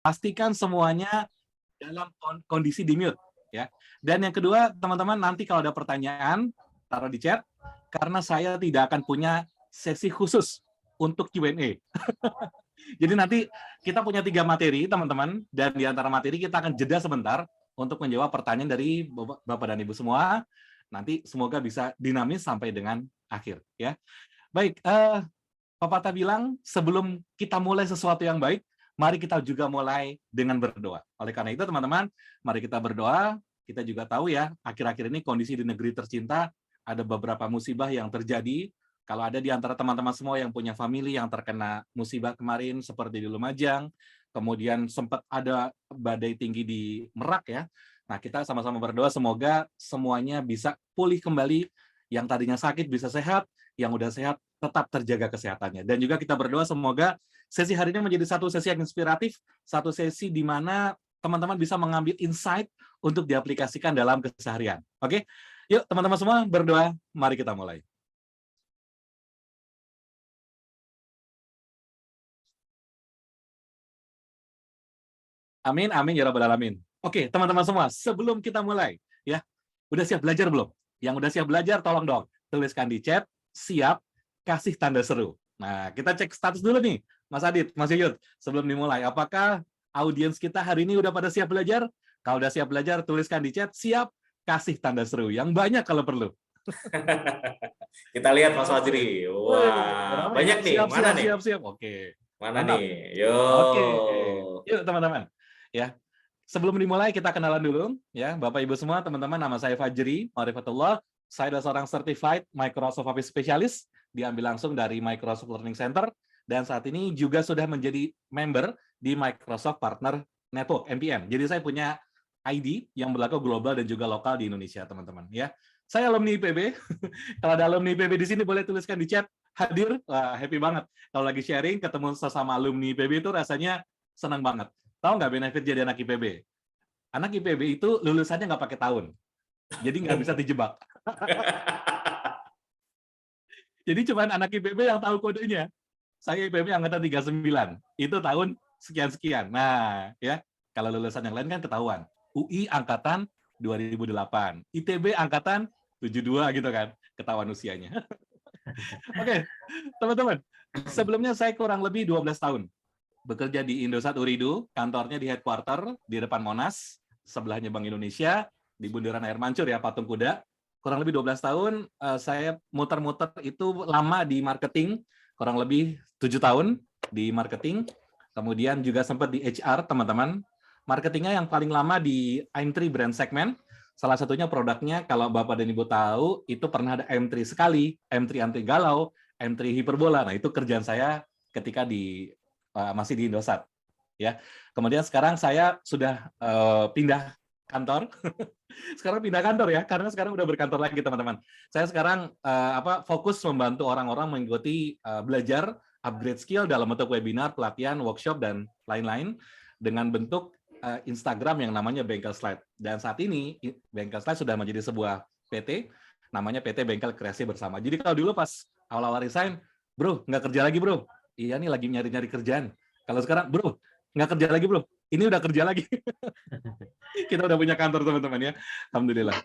pastikan semuanya dalam kondisi di mute ya. Dan yang kedua, teman-teman, nanti kalau ada pertanyaan taruh di chat karena saya tidak akan punya sesi khusus untuk Q&A. Jadi nanti kita punya 3 materi, teman-teman, dan di antara materi kita akan jeda sebentar untuk menjawab pertanyaan dari Bapak dan Ibu semua. Nanti semoga bisa dinamis sampai dengan akhir ya. Baik, Pepatah bilang sebelum kita mulai sesuatu yang baik, mari kita juga mulai dengan berdoa. Oleh karena itu, teman-teman, mari kita berdoa. Kita juga tahu ya, akhir-akhir ini kondisi di negeri tercinta ada beberapa musibah yang terjadi. Kalau ada di antara teman-teman semua yang punya famili yang terkena musibah kemarin seperti di Lumajang, kemudian sempat ada badai tinggi di Merak ya. Nah, kita sama-sama berdoa semoga semuanya bisa pulih kembali, yang tadinya sakit bisa sehat, yang udah sehat tetap terjaga kesehatannya. Dan juga kita berdoa semoga sesi hari ini menjadi satu sesi yang inspiratif, satu sesi di mana teman-teman bisa mengambil insight untuk diaplikasikan dalam keseharian. Oke? Yuk teman-teman semua berdoa, mari kita mulai. Amin, amin ya rabbal alamin. Oke, teman-teman semua, sebelum kita mulai, ya, udah siap belajar belum? Yang udah siap belajar, tolong dong, tuliskan di chat, siap, kasih tanda seru. Nah, kita cek status dulu nih, Mas Adit, Mas Yuyut, sebelum dimulai. Apakah audiens kita hari ini udah pada siap belajar? Kalau udah siap belajar, tuliskan di chat, siap, kasih tanda seru. Yang banyak kalau perlu. Kita lihat Mas Fajri. Wah, banyak nih. Siap, Mana siap, nih? siap, siap. Oke. Mana Mantap. nih? Yo. Oke. Yuk, teman-teman. Ya. Sebelum dimulai, kita kenalan dulu. Ya, Bapak Ibu semua, teman-teman, nama saya Fajri Marifatullah. Saya adalah seorang Certified Microsoft Office Specialist, diambil langsung dari Microsoft Learning Center, dan saat ini juga sudah menjadi member di Microsoft Partner Network, MPN. Jadi saya punya ID yang berlaku global dan juga lokal di Indonesia, teman-teman. Ya, saya alumni IPB. Kalau ada alumni IPB di sini, boleh tuliskan di chat, hadir. Wah, happy banget. Kalau lagi sharing, ketemu sesama alumni IPB itu rasanya senang banget. Tahu nggak benefit jadi anak IPB? Anak IPB itu lulusannya nggak pakai tahun. Jadi nggak bisa dijebak. Jadi cuma anak IPB yang tahu kodenya. Saya IPB angkatan 39. Itu tahun sekian-sekian. Nah, ya. Kalau lulusan yang lain kan ketahuan. UI angkatan 2008. ITB angkatan 72 gitu kan. Ketahuan usianya. Oke, teman-teman. Sebelumnya saya kurang lebih 12 tahun bekerja di Indosat Uridu, kantornya di headquarter di depan Monas, sebelahnya Bank Indonesia, di Bundaran Air Mancur ya, Patung Kuda. Kurang lebih 12 tahun, saya muter-muter itu lama di marketing, kurang lebih 7 tahun di marketing, kemudian juga sempat di HR, teman-teman. Marketingnya yang paling lama di M3 brand segment, salah satunya produknya, kalau Bapak dan Ibu tahu, itu pernah ada M3 sekali, M3 anti galau, M3 hiperbola. Nah, itu kerjaan saya ketika masih di Indosat. Ya. Kemudian sekarang saya sudah pindah kantor. Sekarang pindah kantor ya, karena sekarang udah berkantor lagi teman-teman. Saya sekarang fokus membantu orang-orang mengikuti belajar upgrade skill dalam bentuk webinar, pelatihan, workshop dan lain-lain dengan bentuk Instagram yang namanya Bengkel Slide. Dan saat ini Bengkel Slide sudah menjadi sebuah PT, namanya PT Bengkel Kreasi Bersama. Jadi kalau dulu pas awal-awal resign, bro, nggak kerja lagi bro. Iya nih lagi nyari-nyari kerjaan. Kalau sekarang, bro, nggak kerja lagi bro. Ini udah kerja lagi. Kita udah punya kantor teman-teman ya. Alhamdulillah.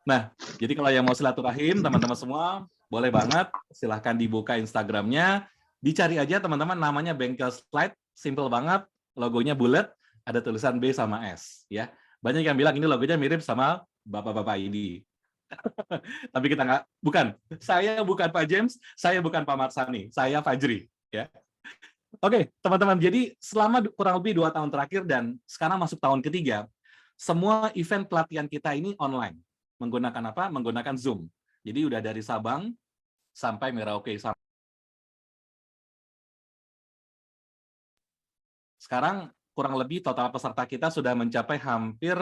Nah, jadi kalau yang mau silaturahim, teman-teman semua, boleh banget. Silahkan dibuka Instagramnya. Dicari aja teman-teman, namanya Bengkel Slide. Simple banget. Logonya bulat, ada tulisan B sama S. Ya, banyak yang bilang ini logonya mirip sama bapak-bapak ini. Tapi kita nggak, bukan. Saya bukan Pak James, saya bukan Pak Marsani, saya Fajri. Ya. Oke, teman-teman. Jadi selama kurang lebih 2 tahun terakhir dan sekarang masuk tahun ketiga, semua event pelatihan kita ini online. Menggunakan apa? Menggunakan Zoom. Jadi udah dari Sabang sampai Merauke. Sekarang kurang lebih total peserta kita sudah mencapai hampir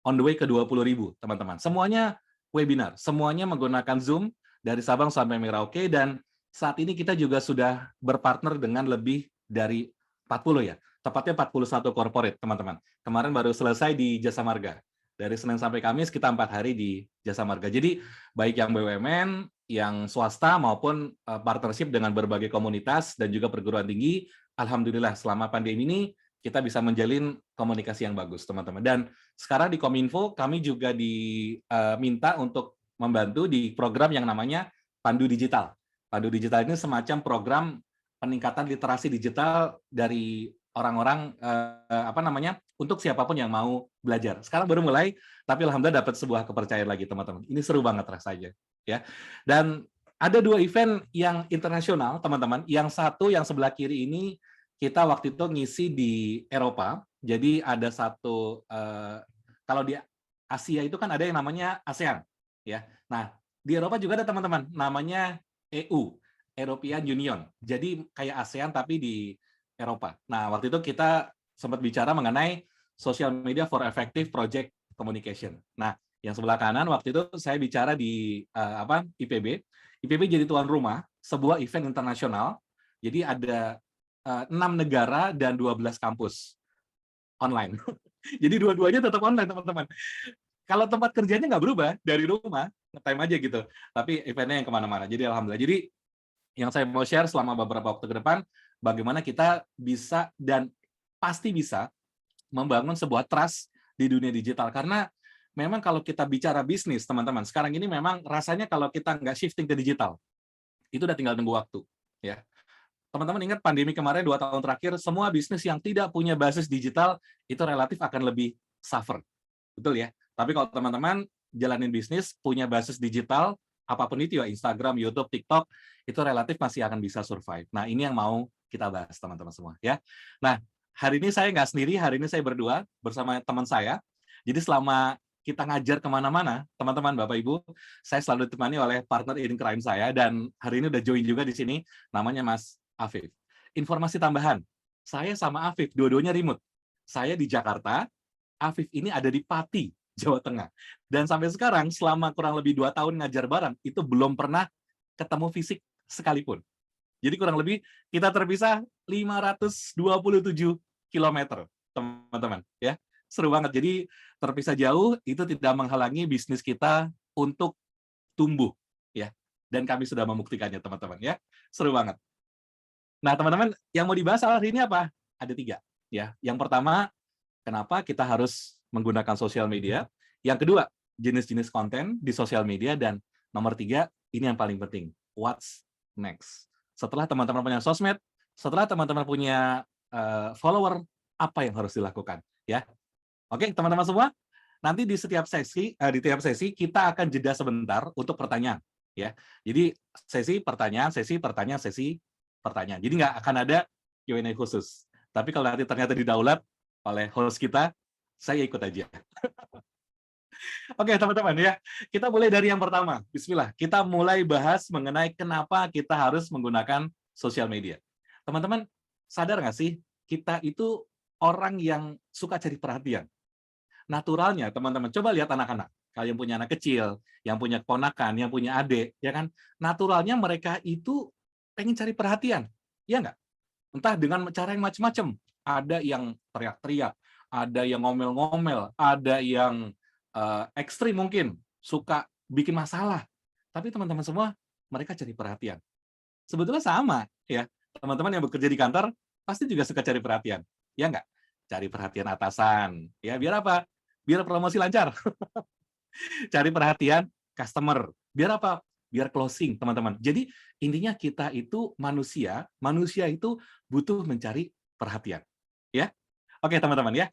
on the way ke 20.000, teman-teman. Semuanya webinar, semuanya menggunakan Zoom dari Sabang sampai Merauke, dan saat ini kita juga sudah berpartner dengan lebih dari 40 ya, tepatnya 41 corporate, teman-teman. Kemarin baru selesai di Jasa Marga. Dari Senin sampai Kamis kita 4 hari di Jasa Marga. Jadi baik yang BUMN, yang swasta maupun partnership dengan berbagai komunitas dan juga perguruan tinggi. Alhamdulillah selama pandemi ini kita bisa menjalin komunikasi yang bagus, teman-teman. Dan sekarang di Kominfo, kami juga diminta untuk membantu di program yang namanya Pandu Digital. Pandu Digital ini semacam program peningkatan literasi digital dari orang-orang untuk siapapun yang mau belajar. Sekarang baru mulai, tapi alhamdulillah dapat sebuah kepercayaan lagi, teman-teman. Ini seru banget rasanya, ya. Dan ada 2 event yang internasional, teman-teman. Yang satu yang sebelah kiri ini kita waktu itu ngisi di Eropa. Jadi ada satu kalau di Asia itu kan ada yang namanya ASEAN, ya. Nah, di Eropa juga ada, teman-teman, namanya EU, European Union. Jadi kayak ASEAN tapi di Eropa. Nah, waktu itu kita sempat bicara mengenai social media for effective project communication. Nah, yang sebelah kanan waktu itu saya bicara di IPB. IPB jadi tuan rumah sebuah event internasional. Jadi ada 6 negara dan 12 kampus online. Jadi dua-duanya tetap online, teman-teman. Kalau tempat kerjanya nggak berubah, dari rumah, nge-time aja gitu. Tapi eventnya yang kemana-mana. Jadi alhamdulillah. Jadi yang saya mau share selama beberapa waktu ke depan, bagaimana kita bisa dan pasti bisa membangun sebuah trust di dunia digital. Karena memang kalau kita bicara bisnis, teman-teman, sekarang ini memang rasanya kalau kita nggak shifting ke digital, itu udah tinggal nunggu waktu. Ya, teman-teman ingat pandemi kemarin 2 tahun terakhir, semua bisnis yang tidak punya basis digital itu relatif akan lebih suffer. Betul ya? Tapi kalau teman-teman jalanin bisnis, punya basis digital, apapun itu ya, Instagram, YouTube, TikTok, itu relatif masih akan bisa survive. Nah, ini yang mau kita bahas, teman-teman semua, ya. Nah, hari ini saya nggak sendiri, hari ini saya berdua bersama teman saya. Jadi selama kita ngajar kemana-mana, teman-teman, Bapak Ibu, saya selalu ditemani oleh partner in crime saya, dan hari ini udah join juga di sini, namanya Mas Afif. Informasi tambahan, saya sama Afif, dua-duanya remote. Saya di Jakarta, Afif ini ada di Pati, Jawa Tengah. Dan sampai sekarang, selama kurang lebih 2 tahun ngajar bareng, itu belum pernah ketemu fisik sekalipun. Jadi kurang lebih kita terpisah 527 km, teman-teman. Ya, seru banget. Jadi terpisah jauh, itu tidak menghalangi bisnis kita untuk tumbuh. Ya, dan kami sudah membuktikannya, teman-teman. Ya, seru banget. Nah, teman-teman, yang mau dibahas hari ini apa? Ada 3. Ya, yang pertama, kenapa kita harus menggunakan sosial media. Yang kedua, jenis-jenis konten di sosial media. Dan nomor 3, ini yang paling penting, what's next. Setelah teman-teman punya sosmed, setelah teman-teman punya follower, apa yang harus dilakukan? Ya, oke, teman-teman semua. Nanti di tiap sesi kita akan jeda sebentar untuk pertanyaan. Ya, jadi sesi pertanyaan, sesi pertanyaan, sesi pertanyaan. Jadi nggak akan ada Q&A khusus. Tapi kalau nanti ternyata didaulat oleh host kita, saya ikut aja. Oke, teman-teman ya. Kita mulai dari yang pertama. Bismillah. Kita mulai bahas mengenai kenapa kita harus menggunakan sosial media. Teman-teman, sadar nggak sih, kita itu orang yang suka cari perhatian. Naturalnya, teman-teman, coba lihat anak-anak. Kalian punya anak kecil, yang punya keponakan, yang punya adik, ya kan? Naturalnya mereka itu pengen cari perhatian. Ya nggak? Entah dengan cara yang macam-macam. Ada yang teriak-teriak, ada yang ngomel-ngomel, ada yang ekstrim mungkin, suka bikin masalah. Tapi teman-teman semua, mereka cari perhatian. Sebetulnya sama, ya. Teman-teman yang bekerja di kantor, pasti juga suka cari perhatian. Ya nggak? Cari perhatian atasan. Ya, biar apa? Biar promosi lancar. Cari perhatian customer. Biar apa? Biar closing, teman-teman. Jadi, intinya kita itu manusia itu butuh mencari perhatian. Ya, oke teman-teman ya.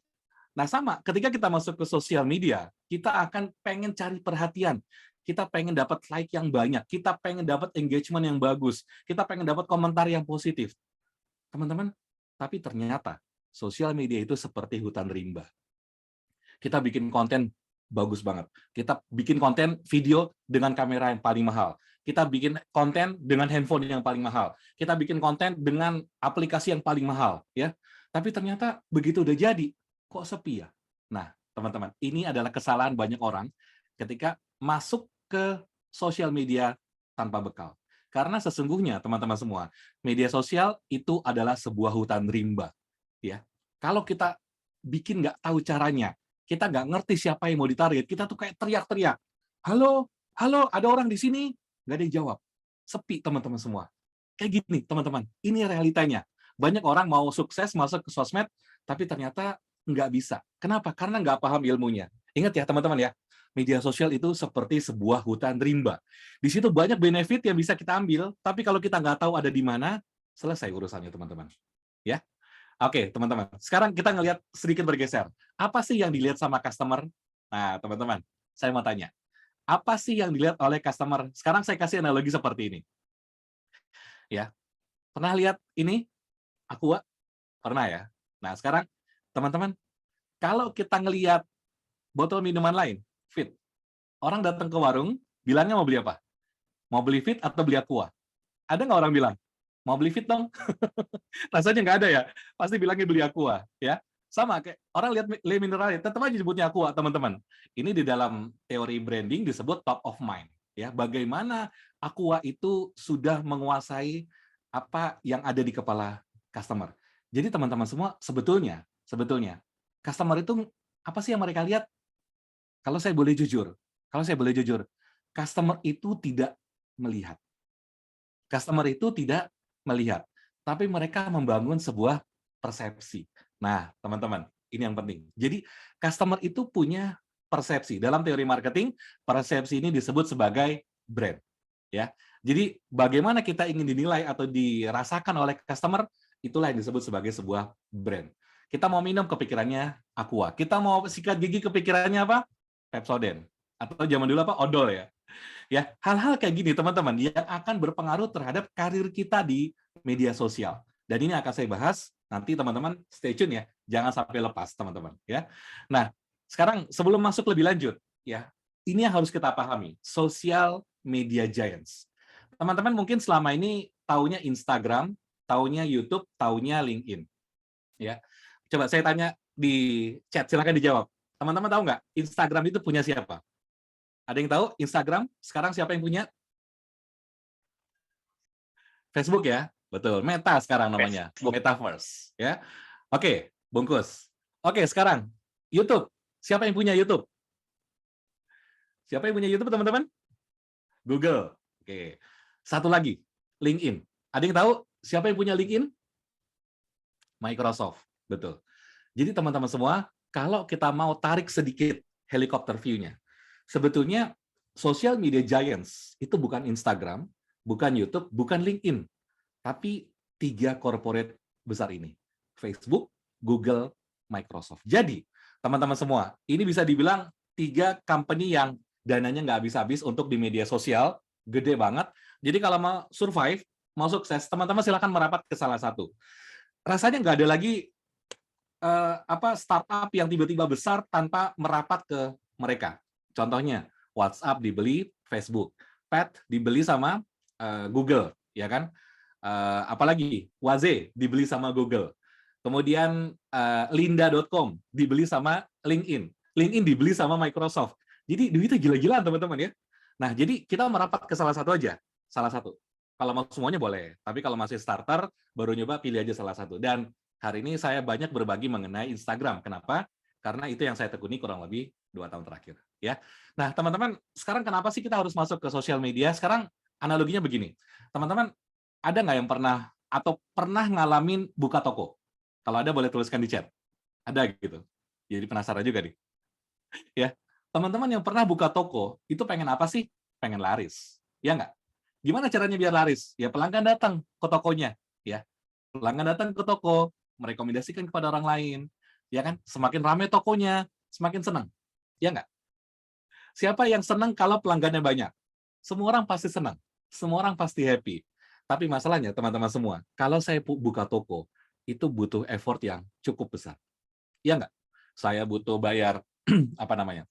Nah sama, ketika kita masuk ke sosial media, kita akan pengen cari perhatian. Kita pengen dapat like yang banyak. Kita pengen dapat engagement yang bagus. Kita pengen dapat komentar yang positif. Teman-teman, tapi ternyata sosial media itu seperti hutan rimba. Kita bikin konten bagus banget. Kita bikin konten video dengan kamera yang paling mahal. Kita bikin konten dengan handphone yang paling mahal. Kita bikin konten dengan aplikasi yang paling mahal, ya. Tapi ternyata begitu udah jadi, kok sepi ya? Nah, teman-teman, ini adalah kesalahan banyak orang ketika masuk ke sosial media tanpa bekal. Karena sesungguhnya, teman-teman semua, media sosial itu adalah sebuah hutan rimba. Ya, kalau kita bikin nggak tahu caranya, kita nggak ngerti siapa yang mau ditarget, kita tuh kayak teriak-teriak. Halo, halo, ada orang di sini? Nggak ada yang jawab. Sepi, teman-teman semua. Kayak gini, teman-teman. Ini realitanya. Banyak orang mau sukses masuk ke sosmed, tapi ternyata nggak bisa. Kenapa? Karena nggak paham ilmunya. Ingat ya teman-teman ya, media sosial itu seperti sebuah hutan rimba. Di situ banyak benefit yang bisa kita ambil, tapi kalau kita nggak tahu ada di mana, selesai urusannya teman-teman. Ya, oke teman-teman. Sekarang kita ngelihat sedikit bergeser. Apa sih yang dilihat sama customer? Nah teman-teman, saya mau tanya. Apa sih yang dilihat oleh customer? Sekarang saya kasih analogi seperti ini. Ya, pernah lihat ini? Aqua? Pernah ya? Nah, sekarang teman-teman, kalau kita ngelihat botol minuman lain, Fit, orang datang ke warung, bilangnya mau beli apa? Mau beli Fit atau beli Aqua? Ada nggak orang bilang? Mau beli Fit dong? Rasanya nggak ada ya? Pasti bilangnya beli Aqua, ya. Sama kayak orang lihat Le Minerale, tetap aja sebutnya Aqua, teman-teman. Ini di dalam teori branding disebut top of mind, ya. Bagaimana Aqua itu sudah menguasai apa yang ada di kepala customer. Jadi teman-teman semua sebetulnya customer itu apa sih yang mereka lihat? Kalau saya boleh jujur, customer itu tidak melihat. Customer itu tidak melihat, tapi mereka membangun sebuah persepsi. Nah, teman-teman, ini yang penting. Jadi, customer itu punya persepsi. Dalam teori marketing, persepsi ini disebut sebagai brand. Ya, jadi bagaimana kita ingin dinilai atau dirasakan oleh customer, itulah yang disebut sebagai sebuah brand. Kita mau minum kepikirannya Aqua. Kita mau sikat gigi kepikirannya apa? Pepsodent. Atau zaman dulu apa? Odol ya. Ya, hal-hal kayak gini teman-teman yang akan berpengaruh terhadap karir kita di media sosial. Dan ini akan saya bahas nanti teman-teman stay tune ya. Jangan sampai lepas teman-teman ya. Nah, sekarang sebelum masuk lebih lanjut ya, ini yang harus kita pahami, social media giants. Teman-teman mungkin selama ini taunya Instagram, taunya YouTube, taunya LinkedIn. Ya. Coba saya tanya di chat, silakan dijawab. Teman-teman tahu nggak Instagram itu punya siapa? Ada yang tahu Instagram? Sekarang siapa yang punya? Facebook ya? Betul. Meta sekarang namanya. Metaverse. Ya. Oke, bungkus. Oke, sekarang YouTube. Siapa yang punya YouTube? Siapa yang punya YouTube, teman-teman? Google. Oke. Satu lagi, LinkedIn. Ada yang tahu siapa yang punya LinkedIn? Microsoft. Betul. Jadi teman-teman semua, kalau kita mau tarik sedikit helikopter view-nya, sebetulnya social media giants itu bukan Instagram, bukan YouTube, bukan LinkedIn, tapi 3 corporate besar ini. Facebook, Google, Microsoft. Jadi, teman-teman semua, ini bisa dibilang 3 company yang dananya nggak habis-habis untuk di media sosial, gede banget. Jadi kalau mau survive, mau sukses, teman-teman silakan merapat ke salah satu. Rasanya nggak ada lagi startup yang tiba-tiba besar tanpa merapat ke mereka. Contohnya, WhatsApp dibeli Facebook, Pet dibeli sama Google, ya kan? Apalagi Waze dibeli sama Google. Kemudian Lynda.com dibeli sama LinkedIn. LinkedIn dibeli sama Microsoft. Jadi duitnya gila-gilaan teman-teman ya. Nah, jadi kita merapat ke salah satu aja. Salah satu. Kalau mau semuanya boleh, tapi kalau masih starter, baru nyoba pilih aja salah satu. Dan hari ini saya banyak berbagi mengenai Instagram. Kenapa? Karena itu yang saya tekuni kurang lebih 2 tahun terakhir. Ya. Nah, teman-teman, sekarang kenapa sih kita harus masuk ke sosial media? Sekarang analoginya begini. Teman-teman, ada nggak yang pernah atau pernah ngalamin buka toko? Kalau ada boleh tuliskan di chat. Ada gitu. Jadi penasaran juga nih. Ya. Teman-teman yang pernah buka toko, itu pengen apa sih? Pengen laris. Ya nggak? Gimana caranya biar laris? Ya pelanggan datang ke tokonya. Ya. Pelanggan datang ke toko, merekomendasikan kepada orang lain. Ya kan? Semakin ramai tokonya, semakin senang. Ya nggak? Siapa yang senang kalau pelanggannya banyak? Semua orang pasti senang. Semua orang pasti happy. Tapi masalahnya, teman-teman semua, kalau saya buka toko, itu butuh effort yang cukup besar. Iya nggak? Saya butuh bayar, apa namanya,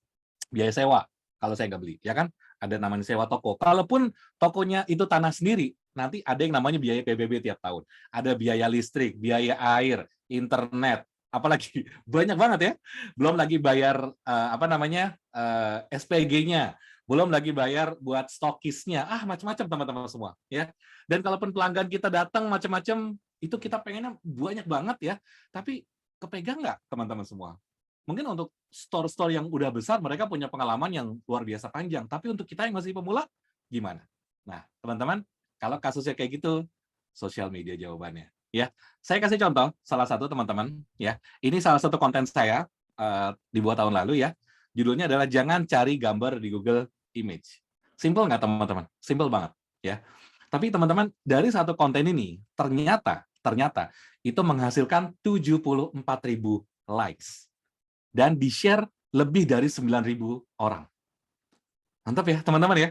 biaya sewa, kalau saya nggak beli. Ya kan? Ada namanya sewa toko. Kalaupun tokonya itu tanah sendiri, nanti ada yang namanya biaya PBB tiap tahun. Ada biaya listrik, biaya air, internet, apalagi banyak banget ya. Belum lagi bayar SPG-nya, belum lagi bayar buat stokisnya. Macam-macam teman-teman semua, ya. Dan kalaupun pelanggan kita datang macam-macam, itu kita pengennya banyak banget ya. Tapi kepegang nggak teman-teman semua? Mungkin untuk store-store yang udah besar, mereka punya pengalaman yang luar biasa panjang. Tapi untuk kita yang masih pemula, gimana? Nah, teman-teman, kalau kasusnya kayak gitu, sosial media jawabannya. ya. Saya kasih contoh salah satu teman-teman, ya. Ini salah satu konten saya dibuat tahun lalu ya. Judulnya adalah jangan cari gambar di Google Image. Simple nggak teman-teman? Simple banget, ya. Tapi teman-teman, dari satu konten ini ternyata itu menghasilkan 74.000 likes dan di-share lebih dari 9.000 orang. Mantap ya, teman-teman ya.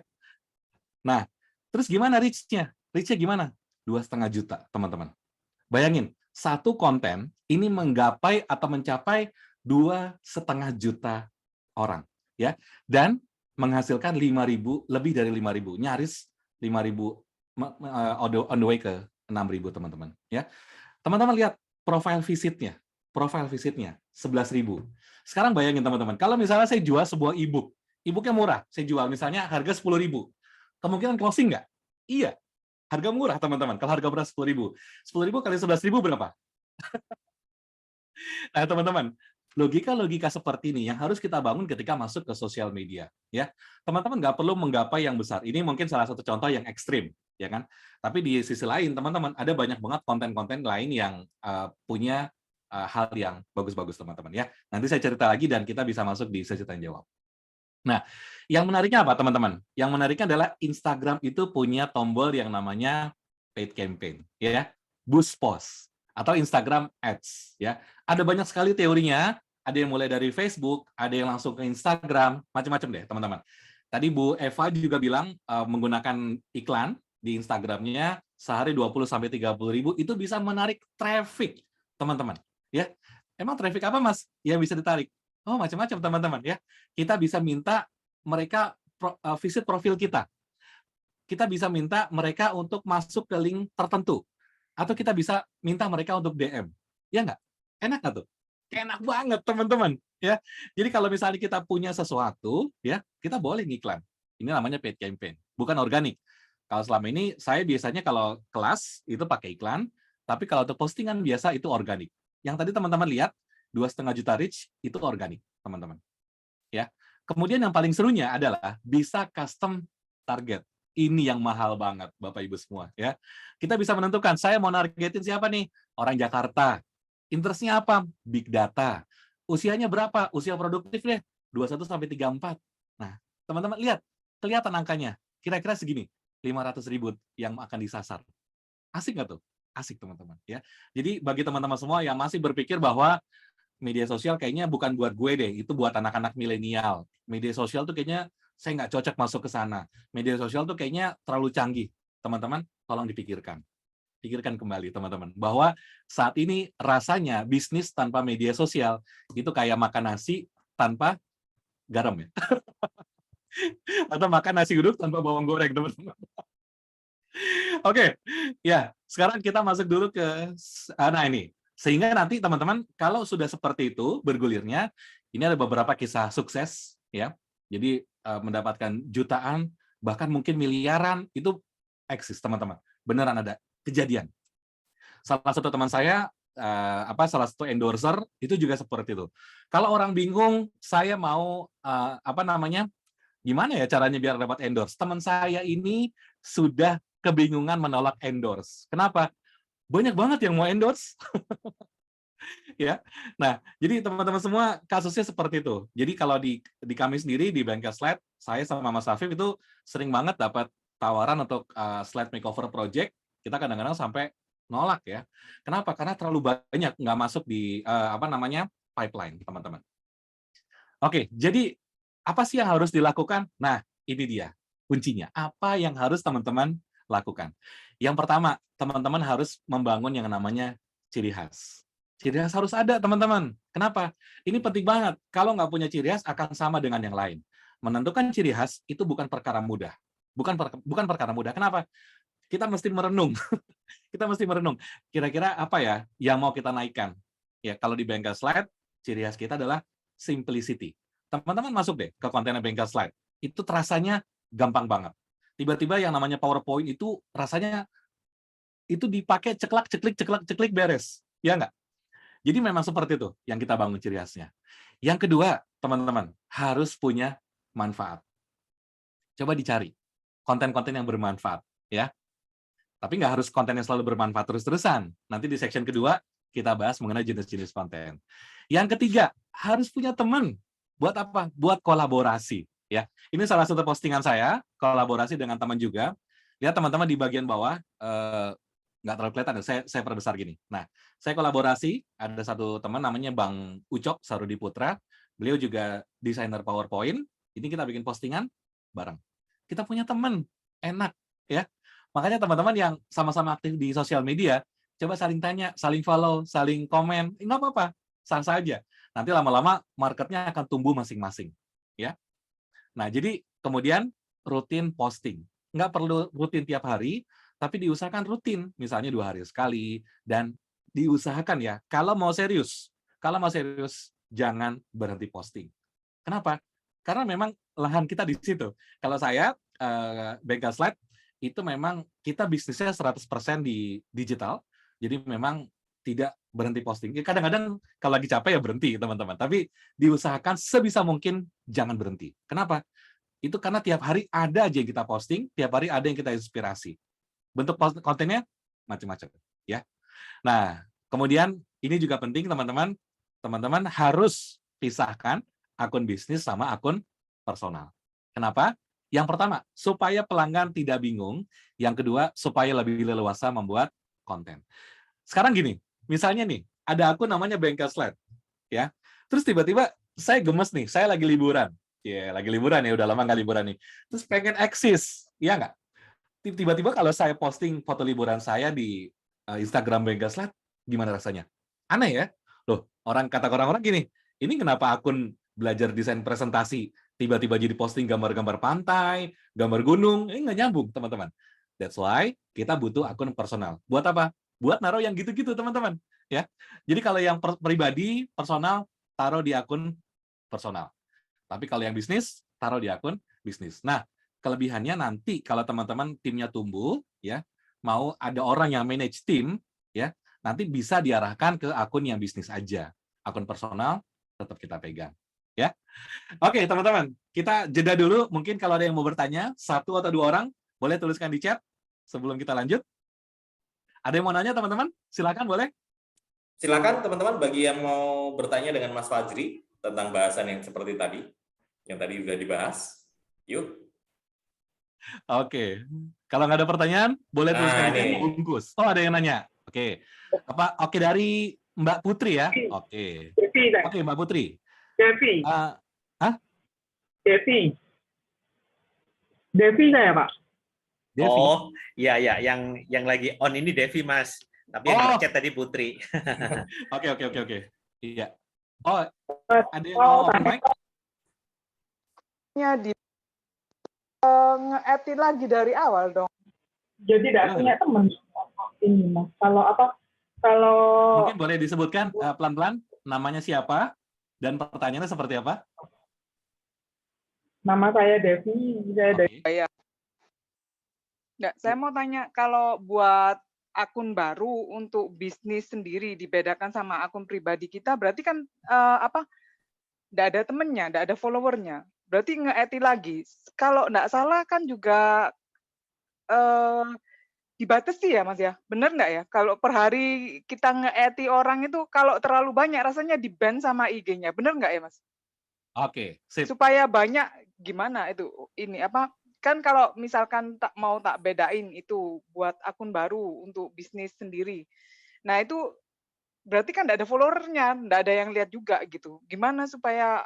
Nah, terus gimana reach-nya? Reach-nya gimana? 2,5 juta, teman-teman. Bayangin, satu konten ini menggapai atau mencapai 2,5 juta orang, ya, dan menghasilkan 5.000, lebih dari 5.000, nyaris 5.000, on the way ke 6.000, teman-teman. Ya, teman-teman lihat profile visitnya 11.000. Sekarang bayangin teman-teman, kalau misalnya saya jual sebuah e-book, e-booknya murah, saya jual misalnya harga 10.000, kemungkinan closing nggak? Iya, harga murah teman-teman. Kalau harga murah 10.000, 10.000 kali 11.000 berapa? Nah, teman-teman, logika-logika seperti ini yang harus kita bangun ketika masuk ke sosial media, ya. Teman-teman nggak perlu menggapai yang besar. Ini mungkin salah satu contoh yang ekstrim, ya kan? Tapi di sisi lain, teman-teman, ada banyak banget konten-konten lain yang punya hal yang bagus-bagus, teman-teman, ya. Nanti saya cerita lagi dan kita bisa masuk di sesi tanya jawab. Nah, yang menariknya apa, teman-teman? Yang menariknya adalah Instagram itu punya tombol yang namanya paid campaign, ya, boost post atau Instagram Ads, ya. Ada banyak sekali teorinya. Ada yang mulai dari Facebook, ada yang langsung ke Instagram, macam-macam deh, teman-teman. Tadi Bu Eva juga bilang menggunakan iklan di Instagramnya sehari 20-30 ribu itu bisa menarik traffic, teman-teman. Ya, emang traffic apa, Mas, yang bisa ditarik? Oh, macam-macam, teman-teman, ya. Kita bisa minta mereka visit profil kita. Kita bisa minta mereka untuk masuk ke link tertentu. Atau kita bisa minta mereka untuk DM. Ya nggak? Enak nggak tuh? Enak banget, teman-teman. Ya. Jadi kalau misalnya kita punya sesuatu, ya, kita boleh ngiklan. Ini namanya paid campaign, bukan organik. Kalau selama ini, saya biasanya kalau kelas itu pakai iklan, tapi kalau untuk postingan biasa itu organik. Yang tadi teman-teman lihat, 2,5 juta reach itu organik, teman-teman. Ya. Kemudian yang paling serunya adalah bisa custom target. Ini yang mahal banget, Bapak Ibu semua, ya. Kita bisa menentukan saya mau nargetin siapa nih? Orang Jakarta. Interest-nya apa? Big data. Usianya berapa? Usia produktif deh, 21 sampai 34. Nah, teman-teman lihat, kelihatan angkanya. Kira-kira segini, 500.000 yang akan disasar. Asik nggak tuh? Asik, teman-teman, ya. Jadi bagi teman-teman semua yang masih berpikir bahwa media sosial kayaknya bukan buat gue deh, itu buat anak-anak milenial. Media sosial tuh kayaknya saya nggak cocok masuk ke sana. Media sosial tuh kayaknya terlalu canggih. Teman-teman, tolong dipikirkan. Pikirkan kembali, teman-teman, bahwa saat ini rasanya bisnis tanpa media sosial itu kayak makan nasi tanpa garam, ya. Atau makan nasi uduk tanpa bawang goreng, teman-teman. Oke, ya. Sekarang kita masuk dulu ke nah ini. Sehingga nanti teman-teman kalau sudah seperti itu bergulirnya, ini ada beberapa kisah sukses, ya. Jadi mendapatkan jutaan, bahkan mungkin miliaran itu eksis, teman-teman. Beneran ada kejadian. Salah satu teman saya salah satu endorser itu juga seperti itu. Kalau orang bingung, saya mau gimana ya caranya biar dapat endorse? Teman saya ini sudah kebingungan menolak endorse. Kenapa? Banyak banget yang mau endorse. Ya. Nah, jadi teman-teman semua kasusnya seperti itu. Jadi kalau di kami sendiri di Bengkel Slide, saya sama Mas Afif itu sering banget dapat tawaran untuk slide makeover project. Kita kadang-kadang sampai nolak, ya. Kenapa? Karena terlalu banyak nggak masuk di pipeline, teman-teman. Oke, jadi apa sih yang harus dilakukan? Nah, ini dia kuncinya. Apa yang harus teman-teman lakukan? Yang pertama, teman-teman harus membangun yang namanya ciri khas. Ciri khas harus ada, teman-teman. Kenapa? Ini penting banget. Kalau nggak punya ciri khas, akan sama dengan yang lain. Menentukan ciri khas itu bukan perkara mudah. Bukan perkara mudah. Kenapa? Kita mesti merenung. Kita mesti merenung. Kira-kira apa ya yang mau kita naikkan? Ya, kalau di Bengkel Slide, ciri khas kita adalah simplicity. Teman-teman masuk deh ke konten Bengkel Slide. Itu terasanya gampang banget. Tiba-tiba yang namanya PowerPoint itu rasanya itu dipakai ceklak-ceklik beres. Ya nggak? Jadi memang seperti itu yang kita bangun ciri khasnya. Yang kedua, teman-teman, harus punya manfaat. Coba dicari konten-konten yang bermanfaat, ya. Tapi nggak harus konten yang selalu bermanfaat terus-terusan. Nanti di section kedua, kita bahas mengenai jenis-jenis konten. Yang ketiga, harus punya teman. Buat apa? Buat kolaborasi. Ya, ini salah satu postingan saya, kolaborasi dengan teman juga. Lihat teman-teman di bagian bawah, nggak terlalu kelihatan, saya perbesar gini. Nah, saya kolaborasi, ada satu teman namanya Bang Ucok Sarudi Putra, beliau juga desainer PowerPoint, ini kita bikin postingan bareng. Kita punya teman, enak, ya. Makanya teman-teman yang sama-sama aktif di sosial media, coba saling tanya, saling follow, saling komen, nggak apa-apa, sah-sah aja. Nanti lama-lama marketnya akan tumbuh masing-masing, ya. Nah, jadi kemudian rutin posting. Nggak perlu rutin tiap hari, tapi diusahakan rutin, misalnya 2 hari sekali, dan diusahakan ya, kalau mau serius, jangan berhenti posting. Kenapa? Karena memang lahan kita di situ. Kalau saya, Bengkel Slide, itu memang kita bisnisnya 100% di digital, jadi memang tidak berhenti posting. Kadang-kadang kalau lagi capek ya berhenti, teman-teman. Tapi diusahakan sebisa mungkin jangan berhenti. Kenapa? Itu karena tiap hari ada aja yang kita posting, tiap hari ada yang kita inspirasi. Bentuk kontennya macam-macam, ya. Nah, kemudian ini juga penting teman-teman. Teman-teman harus pisahkan akun bisnis sama akun personal. Kenapa? Yang pertama, supaya pelanggan tidak bingung. Yang kedua, supaya lebih leluasa membuat konten. Sekarang gini, misalnya nih, ada akun namanya Bengkel Slide, ya. Terus tiba-tiba saya gemes nih, saya lagi liburan. Ya, lagi liburan ya, udah lama nggak liburan nih. Terus pengen eksis, ya nggak? Tiba-tiba kalau saya posting foto liburan saya di Instagram Bengkel Slide, gimana rasanya? Aneh ya? Loh, kata orang-orang gini, ini kenapa akun belajar desain presentasi tiba-tiba jadi posting gambar-gambar pantai, gambar gunung, ini nggak nyambung, teman-teman. That's why kita butuh akun personal. Buat apa? Buat naruh yang gitu-gitu, teman-teman. Ya. Jadi kalau yang pribadi, personal, taruh di akun personal. Tapi kalau yang bisnis, taruh di akun bisnis. Nah, kelebihannya nanti kalau teman-teman timnya tumbuh, ya, mau ada orang yang manage tim, ya, nanti bisa diarahkan ke akun yang bisnis aja. Akun personal tetap kita pegang, ya. Oke, teman-teman, kita jeda dulu. Mungkin kalau ada yang mau bertanya, 1 atau 2 orang, boleh tuliskan di chat sebelum kita lanjut. Ada yang mau nanya, teman-teman? Silakan, boleh. Silakan teman-teman bagi yang mau bertanya dengan Mas Fajri tentang bahasan yang seperti tadi, yang tadi sudah dibahas. Yuk. Oke. Kalau nggak ada pertanyaan, boleh tuliskan Nah, di chat. nih. Bungkus. Oh, ada yang nanya. Oke. Oke, dari Mbak Putri ya? Oke. Oke, Mbak Putri. Devi. Hah? Devi saya, Pak. Devi? Oh, iya, yang lagi on ini Devi, Mas. Tapi yang chat tadi Putri. Oke. Iya. Oh, ada yang mau open mic? Di nge-edit lagi dari awal dong. Jadi tidak punya teman ini, Mas. Kalau Mungkin boleh disebutkan pelan-pelan namanya siapa dan pertanyaannya seperti apa? nama saya Devi, Nggak, saya mau tanya, kalau buat akun baru untuk bisnis sendiri dibedakan sama akun pribadi kita, berarti kan nggak ada temennya, nggak ada followernya. Berarti nge-edit lagi. Kalau nggak salah kan juga dibatasi ya, Mas ya? Bener nggak ya? Kalau per hari kita nge-edit orang itu, kalau terlalu banyak rasanya di-ban sama IG-nya. Bener nggak ya, Mas? Oke, sip. Supaya banyak, gimana itu? Ini apa? Kan kalau misalkan tak bedain itu buat akun baru untuk bisnis sendiri. Nah, itu berarti kan nggak ada followernya, nggak ada yang lihat juga gitu. Gimana supaya